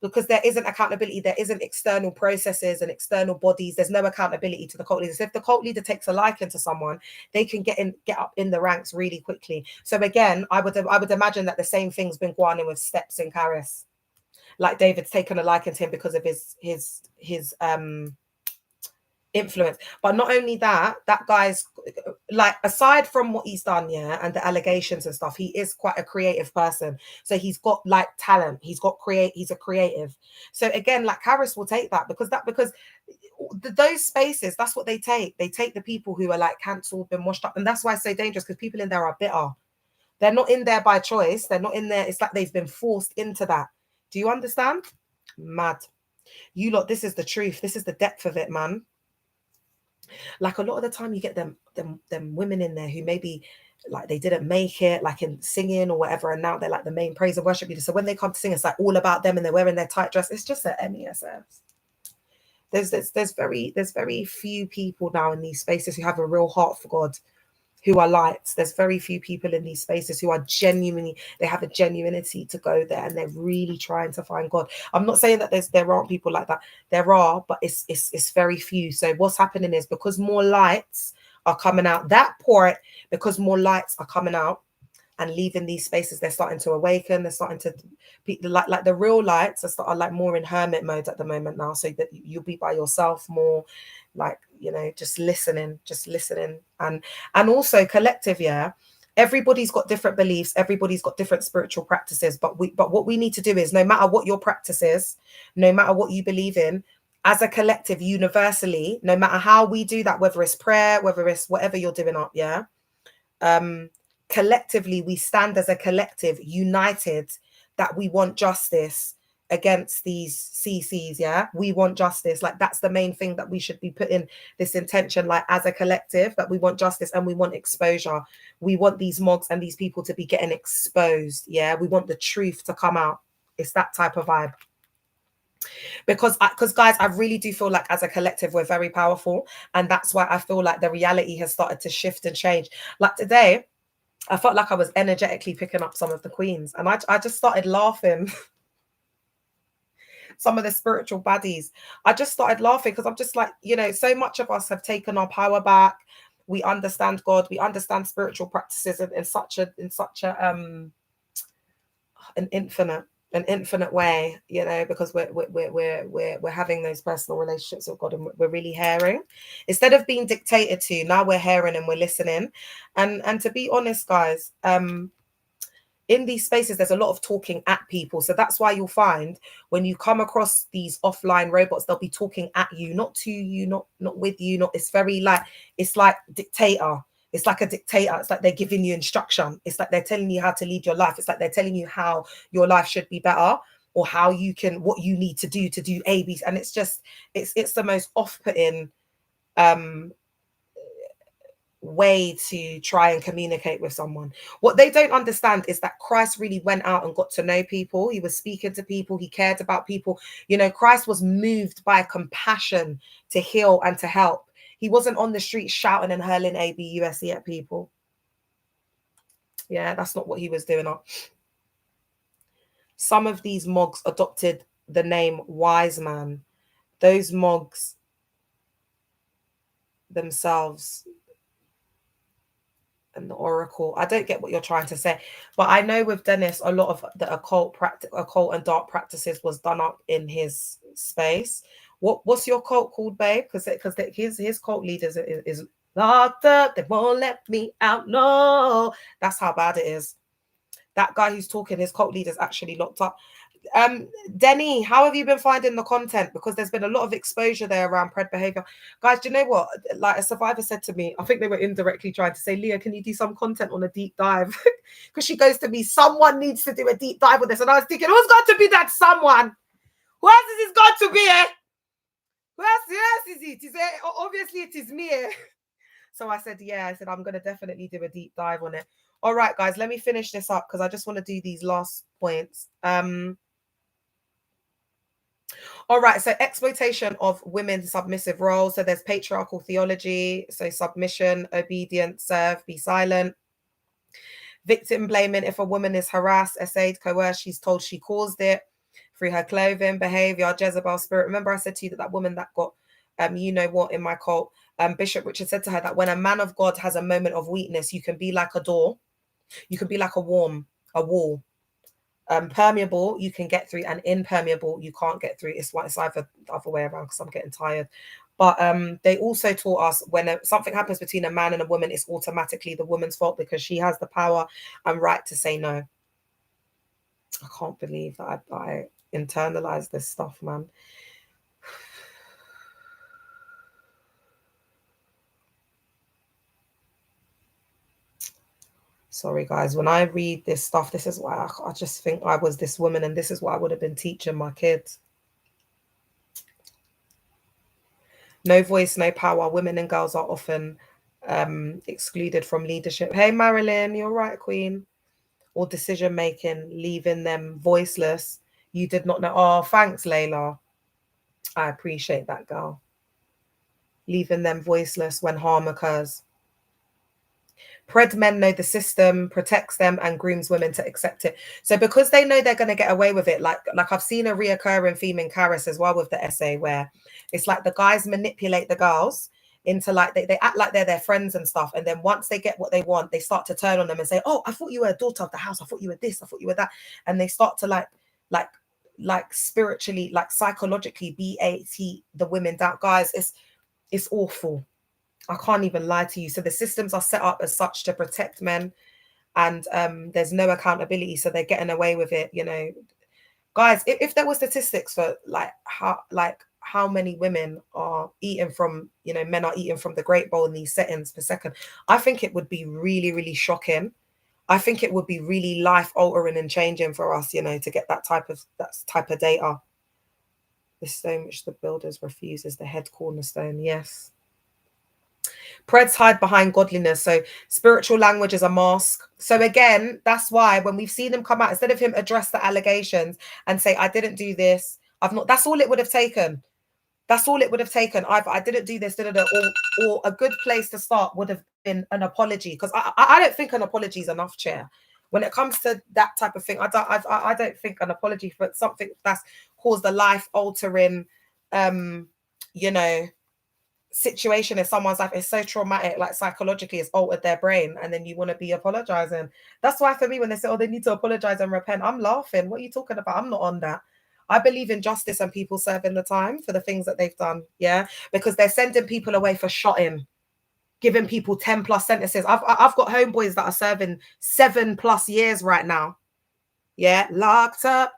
because there isn't accountability. There isn't external processes and external bodies. There's no accountability to the cult leaders. If the cult leader takes a liking to someone, they can get up in the ranks really quickly. So again, I would imagine that the same thing's been going on with Steps and Caris. Like, David's taken a liking to him because of his influence. But not only that, that guy's, like, aside from what he's done, yeah, and the allegations and stuff, he is quite a creative person. So he's got like talent, he's a creative. So again, like, Harris will take that, because those spaces, that's what they take the people who are like cancelled, been washed up. And that's why it's so dangerous, because people in there are bitter. They're not in there by choice. They're not in there, it's like they've been forced into that. Do you understand? Mad. You lot, this is the truth. This is the depth of it, man. Like, a lot of the time you get them women in there who maybe, like, they didn't make it, like, in singing or whatever, and now they're like the main praise and worship leader. So when they come to sing, it's like all about them, and they're wearing their tight dress. It's just an MESS. There's very few people now in these spaces who have a real heart for God, who are lights. There's very few people in these spaces who are genuinely, they have a genuinity to go there, and they're really trying to find God. I'm not saying that there aren't people like that. There are, but it's very few. So what's happening is, because more lights are coming out, because more lights are coming out, and leaving these spaces, they're starting to awaken. They're starting to be like the real lights are like more in hermit mode at the moment now, so that you'll be by yourself more, like, you know, just listening, and also collective. Yeah, everybody's got different beliefs, everybody's got different spiritual practices, but what we need to do is, no matter what your practice is, no matter what you believe in, as a collective, universally, no matter how we do that, whether it's prayer, whether it's whatever you're doing up, yeah, collectively we stand as a collective united that we want justice against these CCs. Yeah, we want justice. Like, that's the main thing that we should be putting this intention, like, as a collective, that we want justice and we want exposure. We want these mogs and these people to be getting exposed. Yeah, we want the truth to come out. It's that type of vibe. Because guys, I really do feel like as a collective we're very powerful, and that's why I feel like the reality has started to shift and change. Like today, I felt like I was energetically picking up some of the queens, and I just started laughing. Some of the spiritual baddies, I just started laughing because I'm just like, you know, so much of us have taken our power back. We understand God, we understand spiritual practices in such a an infinite way, you know, because we're having those personal relationships with God, and we're really hearing instead of being dictated to. Now we're hearing and we're listening, and to be honest, guys, in these spaces there's a lot of talking at people. So that's why you'll find when you come across these offline robots, they'll be talking at you, not to you, not with you, not. It's very like, it's like dictator. It's like a dictator. It's like they're giving you instruction. It's like they're telling you how to lead your life. It's like they're telling you how your life should be better, or how you can, what you need to do A, B. And it's just, it's the most off-putting way to try and communicate with someone. What they don't understand is that Christ really went out and got to know people. He was speaking to people. He cared about people. You know, Christ was moved by compassion to heal and to help. He wasn't on the street shouting and hurling ABUSE at people. Yeah, that's not what he was doing. Some of these mogs adopted the name wise man. Those mogs themselves and the oracle. I don't get what you're trying to say, but I know with Dennis, a lot of the occult and dark practices was done up in his space. What's your cult called, babe? Because his cult leaders is locked up. They won't let me out. No, that's how bad it is. That guy who's talking, his cult leader's actually locked up. Denny, how have you been finding the content? Because there's been a lot of exposure there around pred behavior. Guys, do you know what? Like, a survivor said to me, I think they were indirectly trying to say, Leah, can you do some content on a deep dive? Because she goes to me, someone needs to do a deep dive with this. And I was thinking, who's got to be that someone? Who else is it got to be? Who else is it? Obviously it is me. So I said, yeah, I said, I'm going to definitely do a deep dive on it. All right, guys, let me finish this up because I just want to do these last points. All right, so exploitation of women's submissive roles. So there's patriarchal theology, so submission, obedient, serve, be silent. Victim blaming. If a woman is harassed, essayed, coerced, she's told she caused it through her clothing, behavior, Jezebel spirit. Remember I said to you that woman that got, you know what, in my cult, Bishop Richard said to her that when a man of God has a moment of weakness, you can be like a door. You can be like a wall. Permeable you can get through, and impermeable you can't get through. It's either the other way around, because I'm getting tired. But they also taught us when something happens between a man and a woman, it's automatically the woman's fault because she has the power and right to say no. I can't believe that I internalized this stuff, man. Sorry, guys. When I read this stuff, this is why I just think I was this woman, and this is what I would have been teaching my kids. No voice, no power. Women and girls are often excluded from leadership. Hey, Marilyn, you're right, Queen. Or decision making, leaving them voiceless. You did not know. Oh, thanks, Layla. I appreciate that, girl. Leaving them voiceless when harm occurs. Pred men know the system protects them and grooms women to accept it. So because they know they're going to get away with it, like I've seen a reoccurring theme in Caris as well with the essay, where it's like the guys manipulate the girls into like they act like they're their friends and stuff, and then once they get what they want, they start to turn on them and say, oh, I thought you were a daughter of the house, I thought you were this, I thought you were that. And they start to like spiritually, like psychologically BAT the women down. Guys, it's awful. I can't even lie to you. So the systems are set up as such to protect men, and there's no accountability, so they're getting away with it, you know. Guys, if there were statistics for like how many women are eating from, you know, men are eating from the great bowl in these settings per second, I think it would be really, really shocking. I think it would be really life altering and changing for us, you know, to get that type of data. The stone which the builders refuse is the head cornerstone. Yes. Preds hide behind godliness. So spiritual language is a mask. So again, that's why when we've seen him come out, instead of him address the allegations and say, I didn't do this, I've not, that's all it would have taken. That's all it would have taken. I didn't do this, or a good place to start would have been an apology. Because I don't think an apology is enough, Chair. When it comes to that type of thing, I don't think an apology for something that's caused a life-altering, you know, situation in someone's life is so traumatic, like psychologically it's altered their brain, and then you want to be apologizing. That's why for me, when they say, oh, they need to apologize and repent, I'm laughing. What are you talking about? I'm not on that. I believe in justice and people serving the time for the things that they've done. Yeah, because they're sending people away for shotting, giving people 10+ sentences. I've got homeboys that are serving 7+ years right now. Yeah, locked up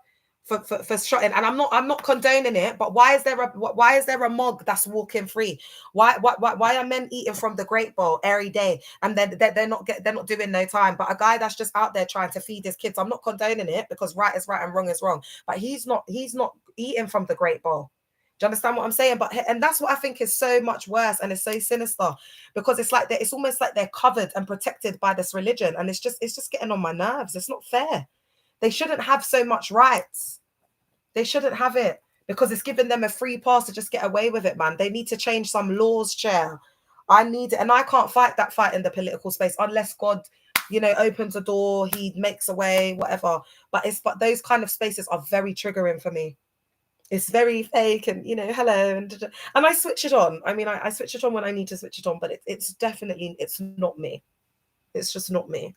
for shotting, and I'm not condoning it. But why is there a mug that's walking free? Why are men eating from the great bowl every day, and they're not doing no time? But a guy that's just out there trying to feed his kids, I'm not condoning it, because right is right and wrong is wrong. But he's not eating from the great bowl. Do you understand what I'm saying? And that's what I think is so much worse, and it's so sinister, because it's like it's almost like they're covered and protected by this religion, and it's just getting on my nerves. It's not fair. They shouldn't have so much rights. They shouldn't have it, because it's giving them a free pass to just get away with it, man. They need to change some laws, Chair. I need it, and I can't fight that fight in the political space unless God, you know, opens a door, he makes a way, whatever. But those kind of spaces are very triggering for me. It's very fake, and, you know, hello, and I switch it on. I mean, I switch it on when I need to switch it on, but it's definitely, it's not me. It's just not me.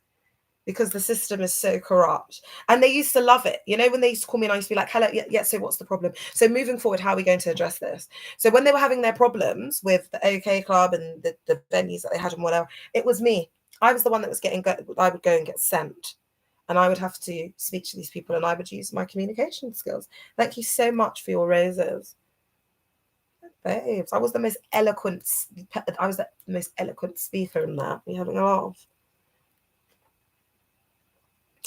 Because the system is so corrupt, and they used to love it. You know, when they used to call me and I used to be like, hello, yeah, so what's the problem? So moving forward, how are we going to address this? So when they were having their problems with the OK Club and the venues that they had and whatever, it was me. I was the one that was I would go and get sent, and I would have to speak to these people, and I would use my communication skills. Thank you so much for your roses. Babes, I was the most eloquent speaker in that. You're having a laugh.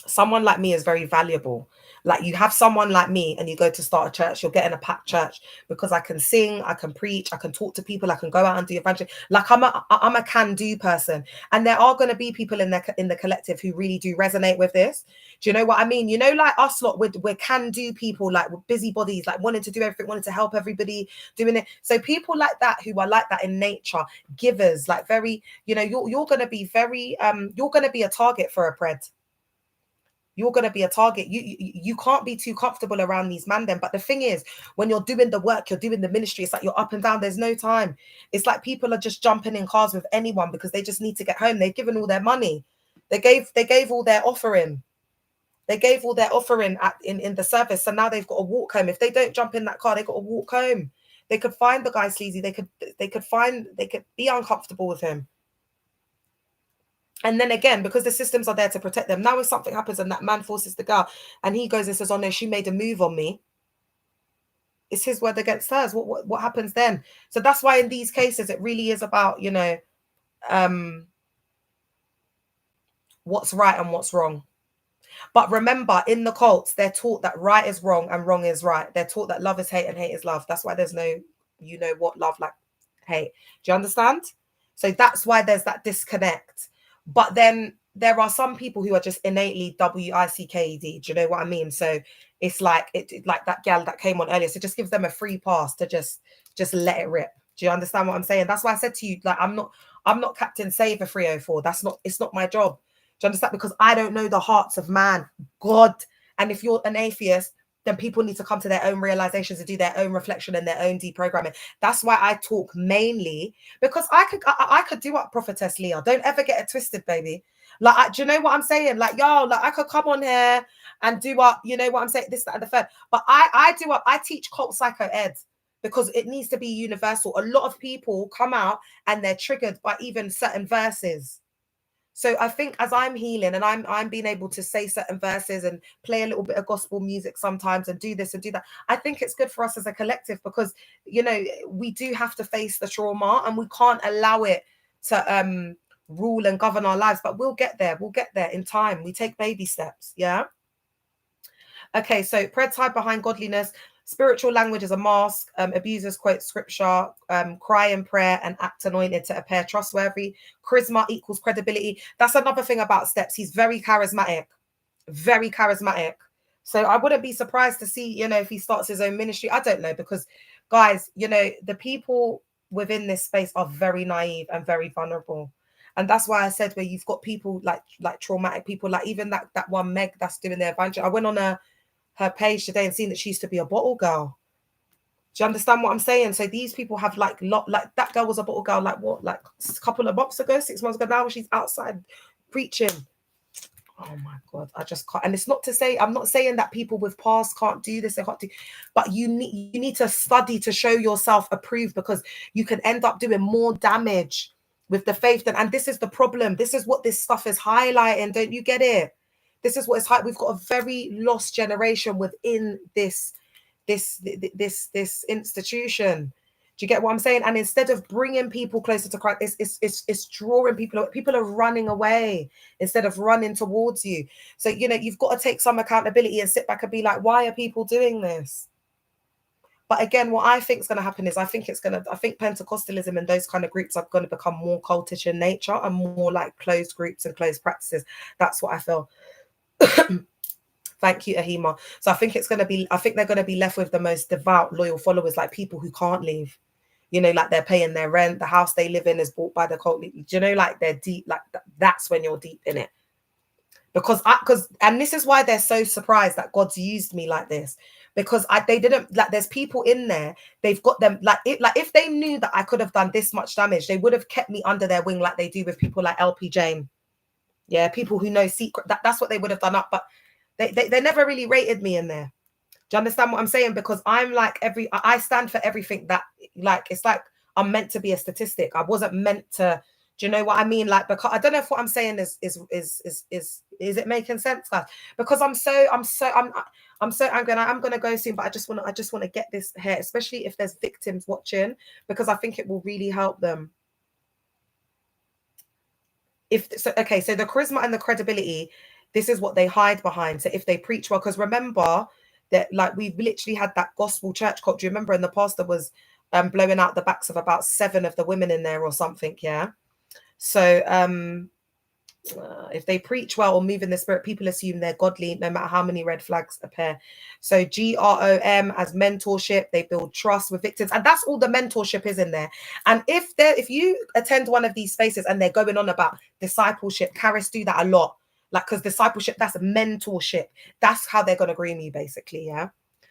Someone like me is very valuable. Like, you have someone like me and you go to start a church, you're getting a packed church, because I can sing, I can preach, I can talk to people, I can go out and do evangelism. Like, I'm a can-do person. And there are going to be people in the collective who really do resonate with this. Do you know what I mean? You know, like us lot, we're can-do people, like, we're busybodies, like wanting to do everything, wanting to help everybody, doing it. So people like that, who are like that in nature, givers, like very, you know, you're going to be very, you're going to be a target for a pred. You're going to be a target. You can't be too comfortable around these man then. But the thing is, when you're doing the work, you're doing the ministry, it's like you're up and down. There's no time. It's like people are just jumping in cars with anyone because they just need to get home. They've given all their money. They gave all their offering. They gave all their offering in the service. So now they've got to walk home. If they don't jump in that car, they've got to walk home. They could find the guy sleazy. They could be uncomfortable with him. And then again, because the systems are there to protect them. Now if something happens and that man forces the girl and he goes and says, oh no, she made a move on me, it's his word against hers. What happens then? So that's why in these cases, it really is about, you know, what's right and what's wrong. But remember, in the cults, they're taught that right is wrong and wrong is right. They're taught that love is hate and hate is love. That's why there's no, you know what, love like hate. Do you understand? So that's why there's that disconnect. But then there are some people who are just innately WICKED. Do you know what I mean? So it's like like that gal that came on earlier. So it just gives them a free pass to just let it rip. Do you understand what I'm saying? That's why I said to you, like, I'm not Captain Saver 304. It's not my job. Do you understand? Because I don't know the hearts of man, God. And if you're an atheist, then people need to come to their own realizations and do their own reflection and their own deprogramming. That's why I talk mainly, because I could do what Prophetess Leah. Don't ever get it twisted, baby. Like, do you know what I'm saying? Like, yo, like I could come on here and do what, you know what I'm saying, this, that, and the third. But I do what I teach cult psycho ed, because it needs to be universal. A lot of people come out and they're triggered by even certain verses. So I think as I'm healing and I'm being able to say certain verses and play a little bit of gospel music sometimes and do this and do that, I think it's good for us as a collective, because, you know, we do have to face the trauma and we can't allow it to rule and govern our lives. But we'll get there. We'll get there in time. We take baby steps. Yeah. Okay, so Pred's hide behind godliness. Spiritual language is a mask. Abusers quote scripture, cry in prayer, and act anointed to appear trustworthy. Charisma equals credibility. That's another thing about Steps. He's very charismatic, very charismatic. So I wouldn't be surprised to see, you know, if he starts his own ministry. I don't know, because, guys, you know, the people within this space are very naive and very vulnerable. And that's why I said, where you've got people like traumatic people, like even that one Meg that's doing their evangel. I went on her page today and seen that she used to be a bottle girl. Do you understand what I'm saying? So these people have like that girl was a bottle girl, like what, like a couple of months ago, 6 months ago. Now she's outside preaching. Oh my God, I just can't. And it's not to say, I'm not saying that people with past can't do this, they can't do, but you need to study to show yourself approved, because you can end up doing more damage with the faith and this is the problem. This is what this stuff is highlighting. Don't you get it? This is what it's like. We've got a very lost generation within this institution. Do you get what I'm saying? And instead of bringing people closer to Christ, it's drawing people. People are running away instead of running towards you. So, you know, you've got to take some accountability and sit back and be like, why are people doing this? But again, what I think is going to happen is I think Pentecostalism and those kind of groups are going to become more cultish in nature and more like closed groups and closed practices. That's what I feel. Thank you, Ahima. So I think they're going to be left with the most devout, loyal followers, like people who can't leave. You know, like they're paying their rent. The house they live in is bought by the cult. You know, like they're deep. Like that's when you're deep in it. Because this is why they're so surprised that God's used me like this. Because they didn't, like, there's people in there. They've got them if they knew that I could have done this much damage, they would have kept me under their wing like they do with people like LP Jane. Yeah, people who know secret. That's what they would have done up. But they never really rated me in there. Do you understand what I'm saying? Because I'm like I stand for everything that, like, it's like I'm meant to be a statistic. I wasn't meant to. Do you know what I mean? Like, because I don't know if what I'm saying is it making sense, guys? Because I'm so angry. And I'm gonna go soon, but I just want to get this here, especially if there's victims watching, because I think it will really help them. So the charisma and the credibility, this is what they hide behind. So if they preach well, because remember that, like, we've literally had that gospel church cult. Do you remember? And the pastor was blowing out the backs of about 7 of the women in there or something. Yeah. So if they preach well or move in the spirit, people assume they're godly, no matter how many red flags appear. So GROM as mentorship, they build trust with victims, and that's all the mentorship is in there. And if you attend one of these spaces and they're going on about discipleship, Charis do that a lot, like, because discipleship, that's mentorship. That's how they're going to groom you, basically. Yeah.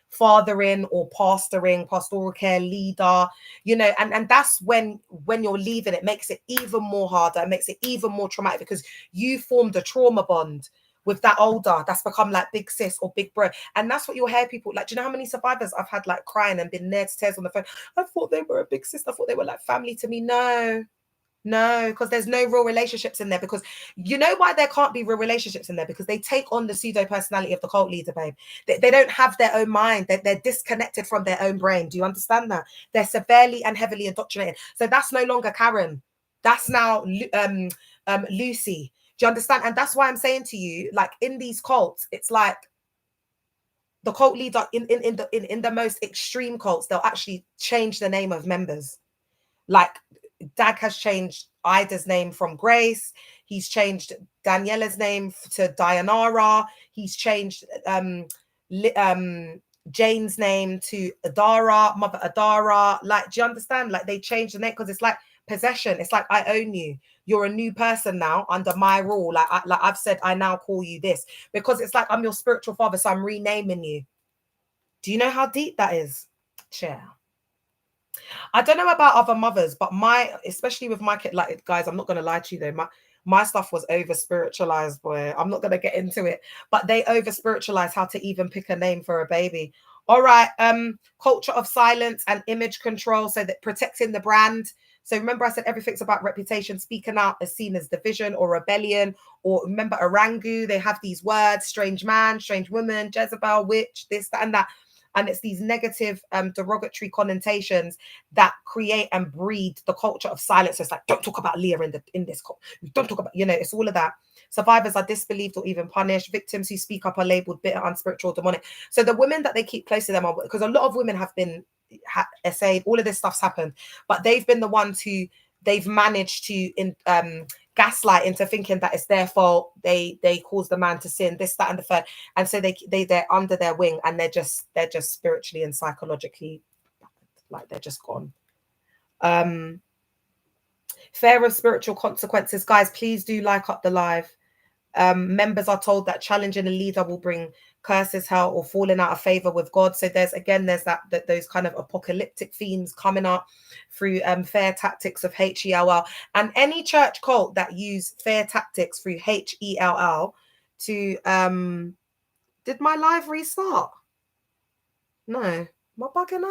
Fathering or pastoring, pastoral care leader, you know, and that's when you're leaving, it makes it even more harder. It makes it even more traumatic, because you formed a trauma bond with that older that's become like big sis or big bro. And that's what you'll hear people like. Do you know how many survivors I've had like crying and been near to tears on the phone? I thought they were a big sis. I thought they were like family to me. No, because there's no real relationships in there. Because you know why there can't be real relationships in there? Because they take on the pseudo personality of the cult leader, babe. They don't have their own mind. They're disconnected from their own brain. Do you understand that? They're severely and heavily indoctrinated. So that's no longer Karen. That's now Lucy. Do you understand? And that's why I'm saying to you, like, in these cults, it's like the cult leader in the most extreme cults, they'll actually change the name of members. Like, Dag has changed Ida's name from Grace. He's changed Daniela's name to Dayanara. He's changed Jane's name to Adara, Mother Adara. Like, do you understand? Like, they changed the name because it's like possession. It's like, I own you. You're a new person now under my rule. Like I've said, I now call you this, because it's like I'm your spiritual father, so I'm renaming you. Do you know how deep that is? Chair. I don't know about other mothers, but especially with my kid, like, guys, I'm not going to lie to you though. My stuff was over spiritualized, boy. I'm not going to get into it, but they over spiritualized how to even pick a name for a baby. All right. Culture of silence and image control. So that protecting the brand. So remember I said everything's about reputation. Speaking out is seen as division or rebellion. Or remember Orangu, they have these words: strange man, strange woman, Jezebel, witch, this, that, and that. And it's these negative derogatory connotations that create and breed the culture of silence. So it's like, don't talk about Leah in this cult. Don't talk about, it's all of that. Survivors are disbelieved or even punished. Victims who speak up are labeled bitter, unspiritual, demonic. So the women that they keep close to them are, because a lot of women have been essayed, all of this stuff's happened, but they've been the ones who they've managed to gaslight into thinking that it's their fault. They cause the man to sin, this, that, and the third, and so they're under their wing, and they're just spiritually and psychologically, like, they're just gone. Fear of spiritual consequences, guys. Please do like up the live. Members are told that challenging a leader will bring curses, hell, or falling out of favor with God. So there's that those kind of apocalyptic themes coming up through fair tactics of HELL. And any church cult that use fair tactics through HELL to did my live restart? No, am I bugging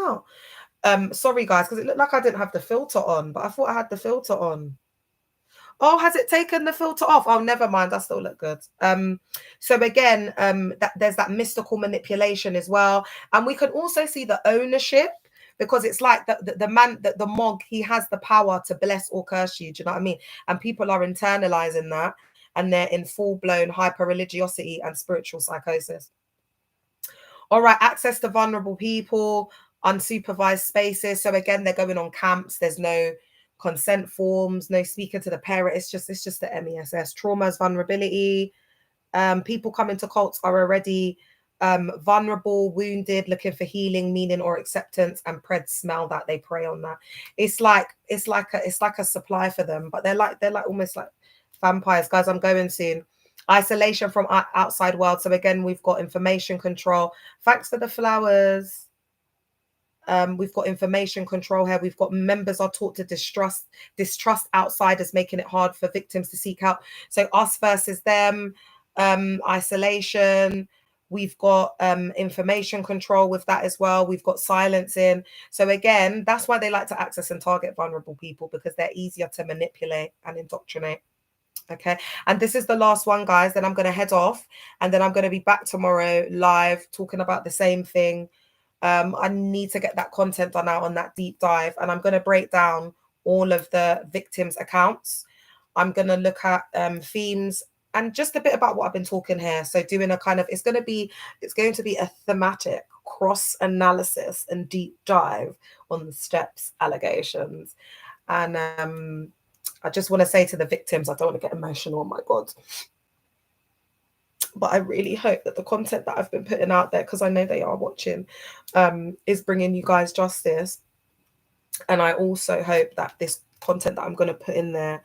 out? Sorry guys, because it looked like I didn't have the filter on, but I thought I had the filter on. Oh, has it taken the filter off? Oh, never mind. That still look good. So again, there's that mystical manipulation as well. And we can also see the ownership, because it's like the man, the Mog, he has the power to bless or curse you. Do you know what I mean? And people are internalizing that, and they're in full-blown hyper-religiosity and spiritual psychosis. All right, access to vulnerable people, unsupervised spaces. So again, they're going on camps. There's no consent forms, no speaking to the parent. It's just the MESS. Traumas, vulnerability. People coming to cults are already vulnerable, wounded, looking for healing, meaning, or acceptance, and preds smell that. They prey on that. It's like a supply for them, but they're like almost like vampires. Guys, I'm going soon. Isolation from outside world. So again, we've got information control. Thanks for the flowers. We've got information control here. We've got members are taught to distrust outsiders, making it hard for victims to seek help. So us versus them, isolation. We've got information control with that as well. We've got silencing. So again, that's why they like to access and target vulnerable people, because they're easier to manipulate and indoctrinate. Okay, and this is the last one, guys. Then I'm going to head off, and then I'm going to be back tomorrow live talking about the same thing. I need to get that content done out on that deep dive, and I'm going to break down all of the victims' accounts. I'm going to look at themes and just a bit about what I've been talking here. So doing a kind of, it's going to be a thematic cross analysis and deep dive on the steps allegations. And I just want to say to the victims, I don't want to get emotional, oh my God. But I really hope that the content that I've been putting out there, because I know they are watching, is bringing you guys justice. And I also hope that this content that I'm going to put in there,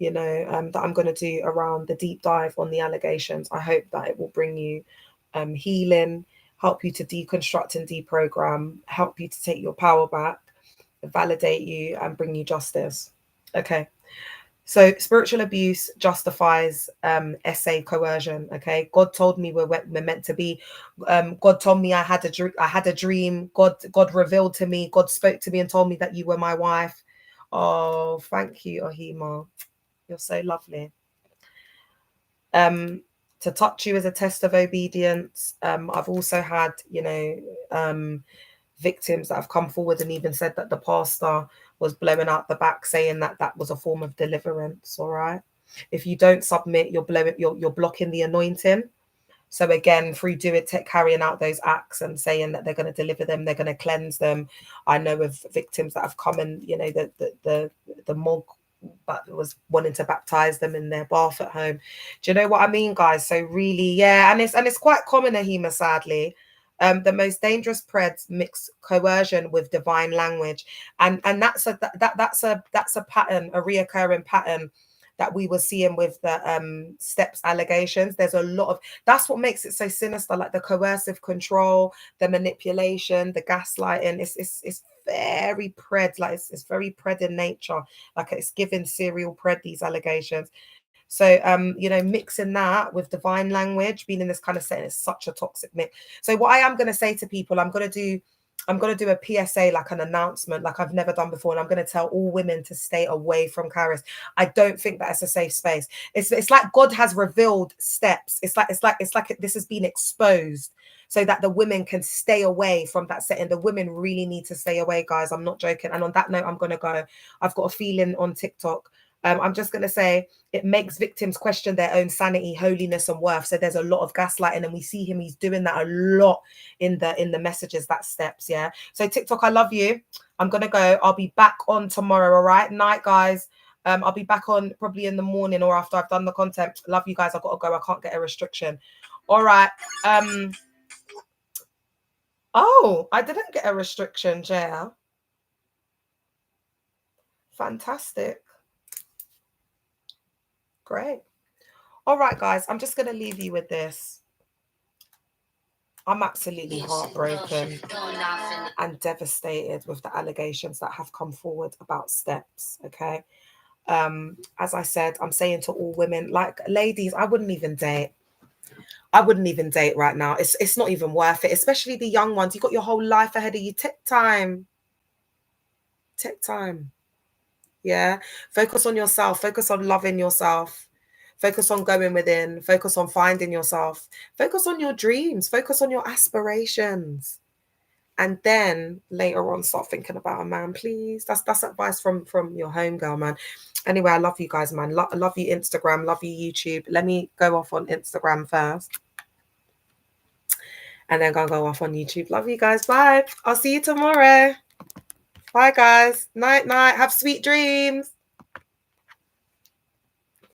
that I'm going to do around the deep dive on the allegations, I hope that it will bring you healing, help you to deconstruct and deprogram, help you to take your power back, validate you, and bring you justice. Okay. So spiritual abuse justifies essay coercion. Okay, God told me we're meant to be. God told me I had a dream. God revealed to me. God spoke to me and told me that you were my wife. Oh, thank you, Ohima. You're so lovely. To touch you is a test of obedience. I've also had, victims that have come forward and even said that the pastor was blowing out the back, saying that that was a form of deliverance. All right, if you don't submit, you're blocking the anointing. So again, through carrying out those acts and saying that they're going to deliver them, they're going to cleanse them. I know of victims that have come and the monk that was wanting to baptize them in their bath at home. Do you know what I mean, guys? So really, yeah, and it's quite common, Ahima, sadly. The most dangerous preds mix coercion with divine language, and that's a pattern, a reoccurring pattern that we were seeing with the steps allegations. There's a lot of, that's what makes it so sinister, like the coercive control, the manipulation, the gaslighting. It's very pred, like it's very pred in nature, like it's giving serial pred, these allegations. So you know, mixing that with divine language, being in this kind of setting, is such a toxic mix. So what I am going to say to people, I'm going to do a PSA, like an announcement, like I've never done before, and I'm going to tell all women to stay away from Caris. I don't think that it's a safe space. It's like God has revealed steps. It's like this has been exposed, so that the women can stay away from that setting. The women really need to stay away, guys. I'm not joking. And on that note, I'm going to go. I've got a feeling on TikTok. I'm just going to say it makes victims question their own sanity, holiness, and worth. So there's a lot of gaslighting, and we see him. He's doing that a lot in the messages, that steps. Yeah. So TikTok, I love you. I'm going to go. I'll be back on tomorrow. All right. Night, guys. I'll be back on probably in the morning or after I've done the content. Love you guys. I've got to go. I can't get a restriction. All right. Oh, I didn't get a restriction, JL. Fantastic. Great. All right, guys, I'm just going to leave you with this. I'm absolutely heartbroken and devastated with the allegations that have come forward about steps. Okay. As I said, I'm saying to all women, like, ladies, I wouldn't even date. I wouldn't even date right now. It's not even worth it, especially the young ones. You've got your whole life ahead of you. Take time. Take time. Yeah. Focus on yourself. Focus on loving yourself. Focus on going within. Focus on finding yourself. Focus on your dreams. Focus on your aspirations. And then later on, start thinking about a man, please. That's advice from your homegirl, man. Anyway, I love you guys, man. Love you, Instagram. Love you, YouTube. Let me go off on Instagram first. And then go off on YouTube. Love you guys. Bye. I'll see you tomorrow. Bye, guys. Night, night. Have sweet dreams.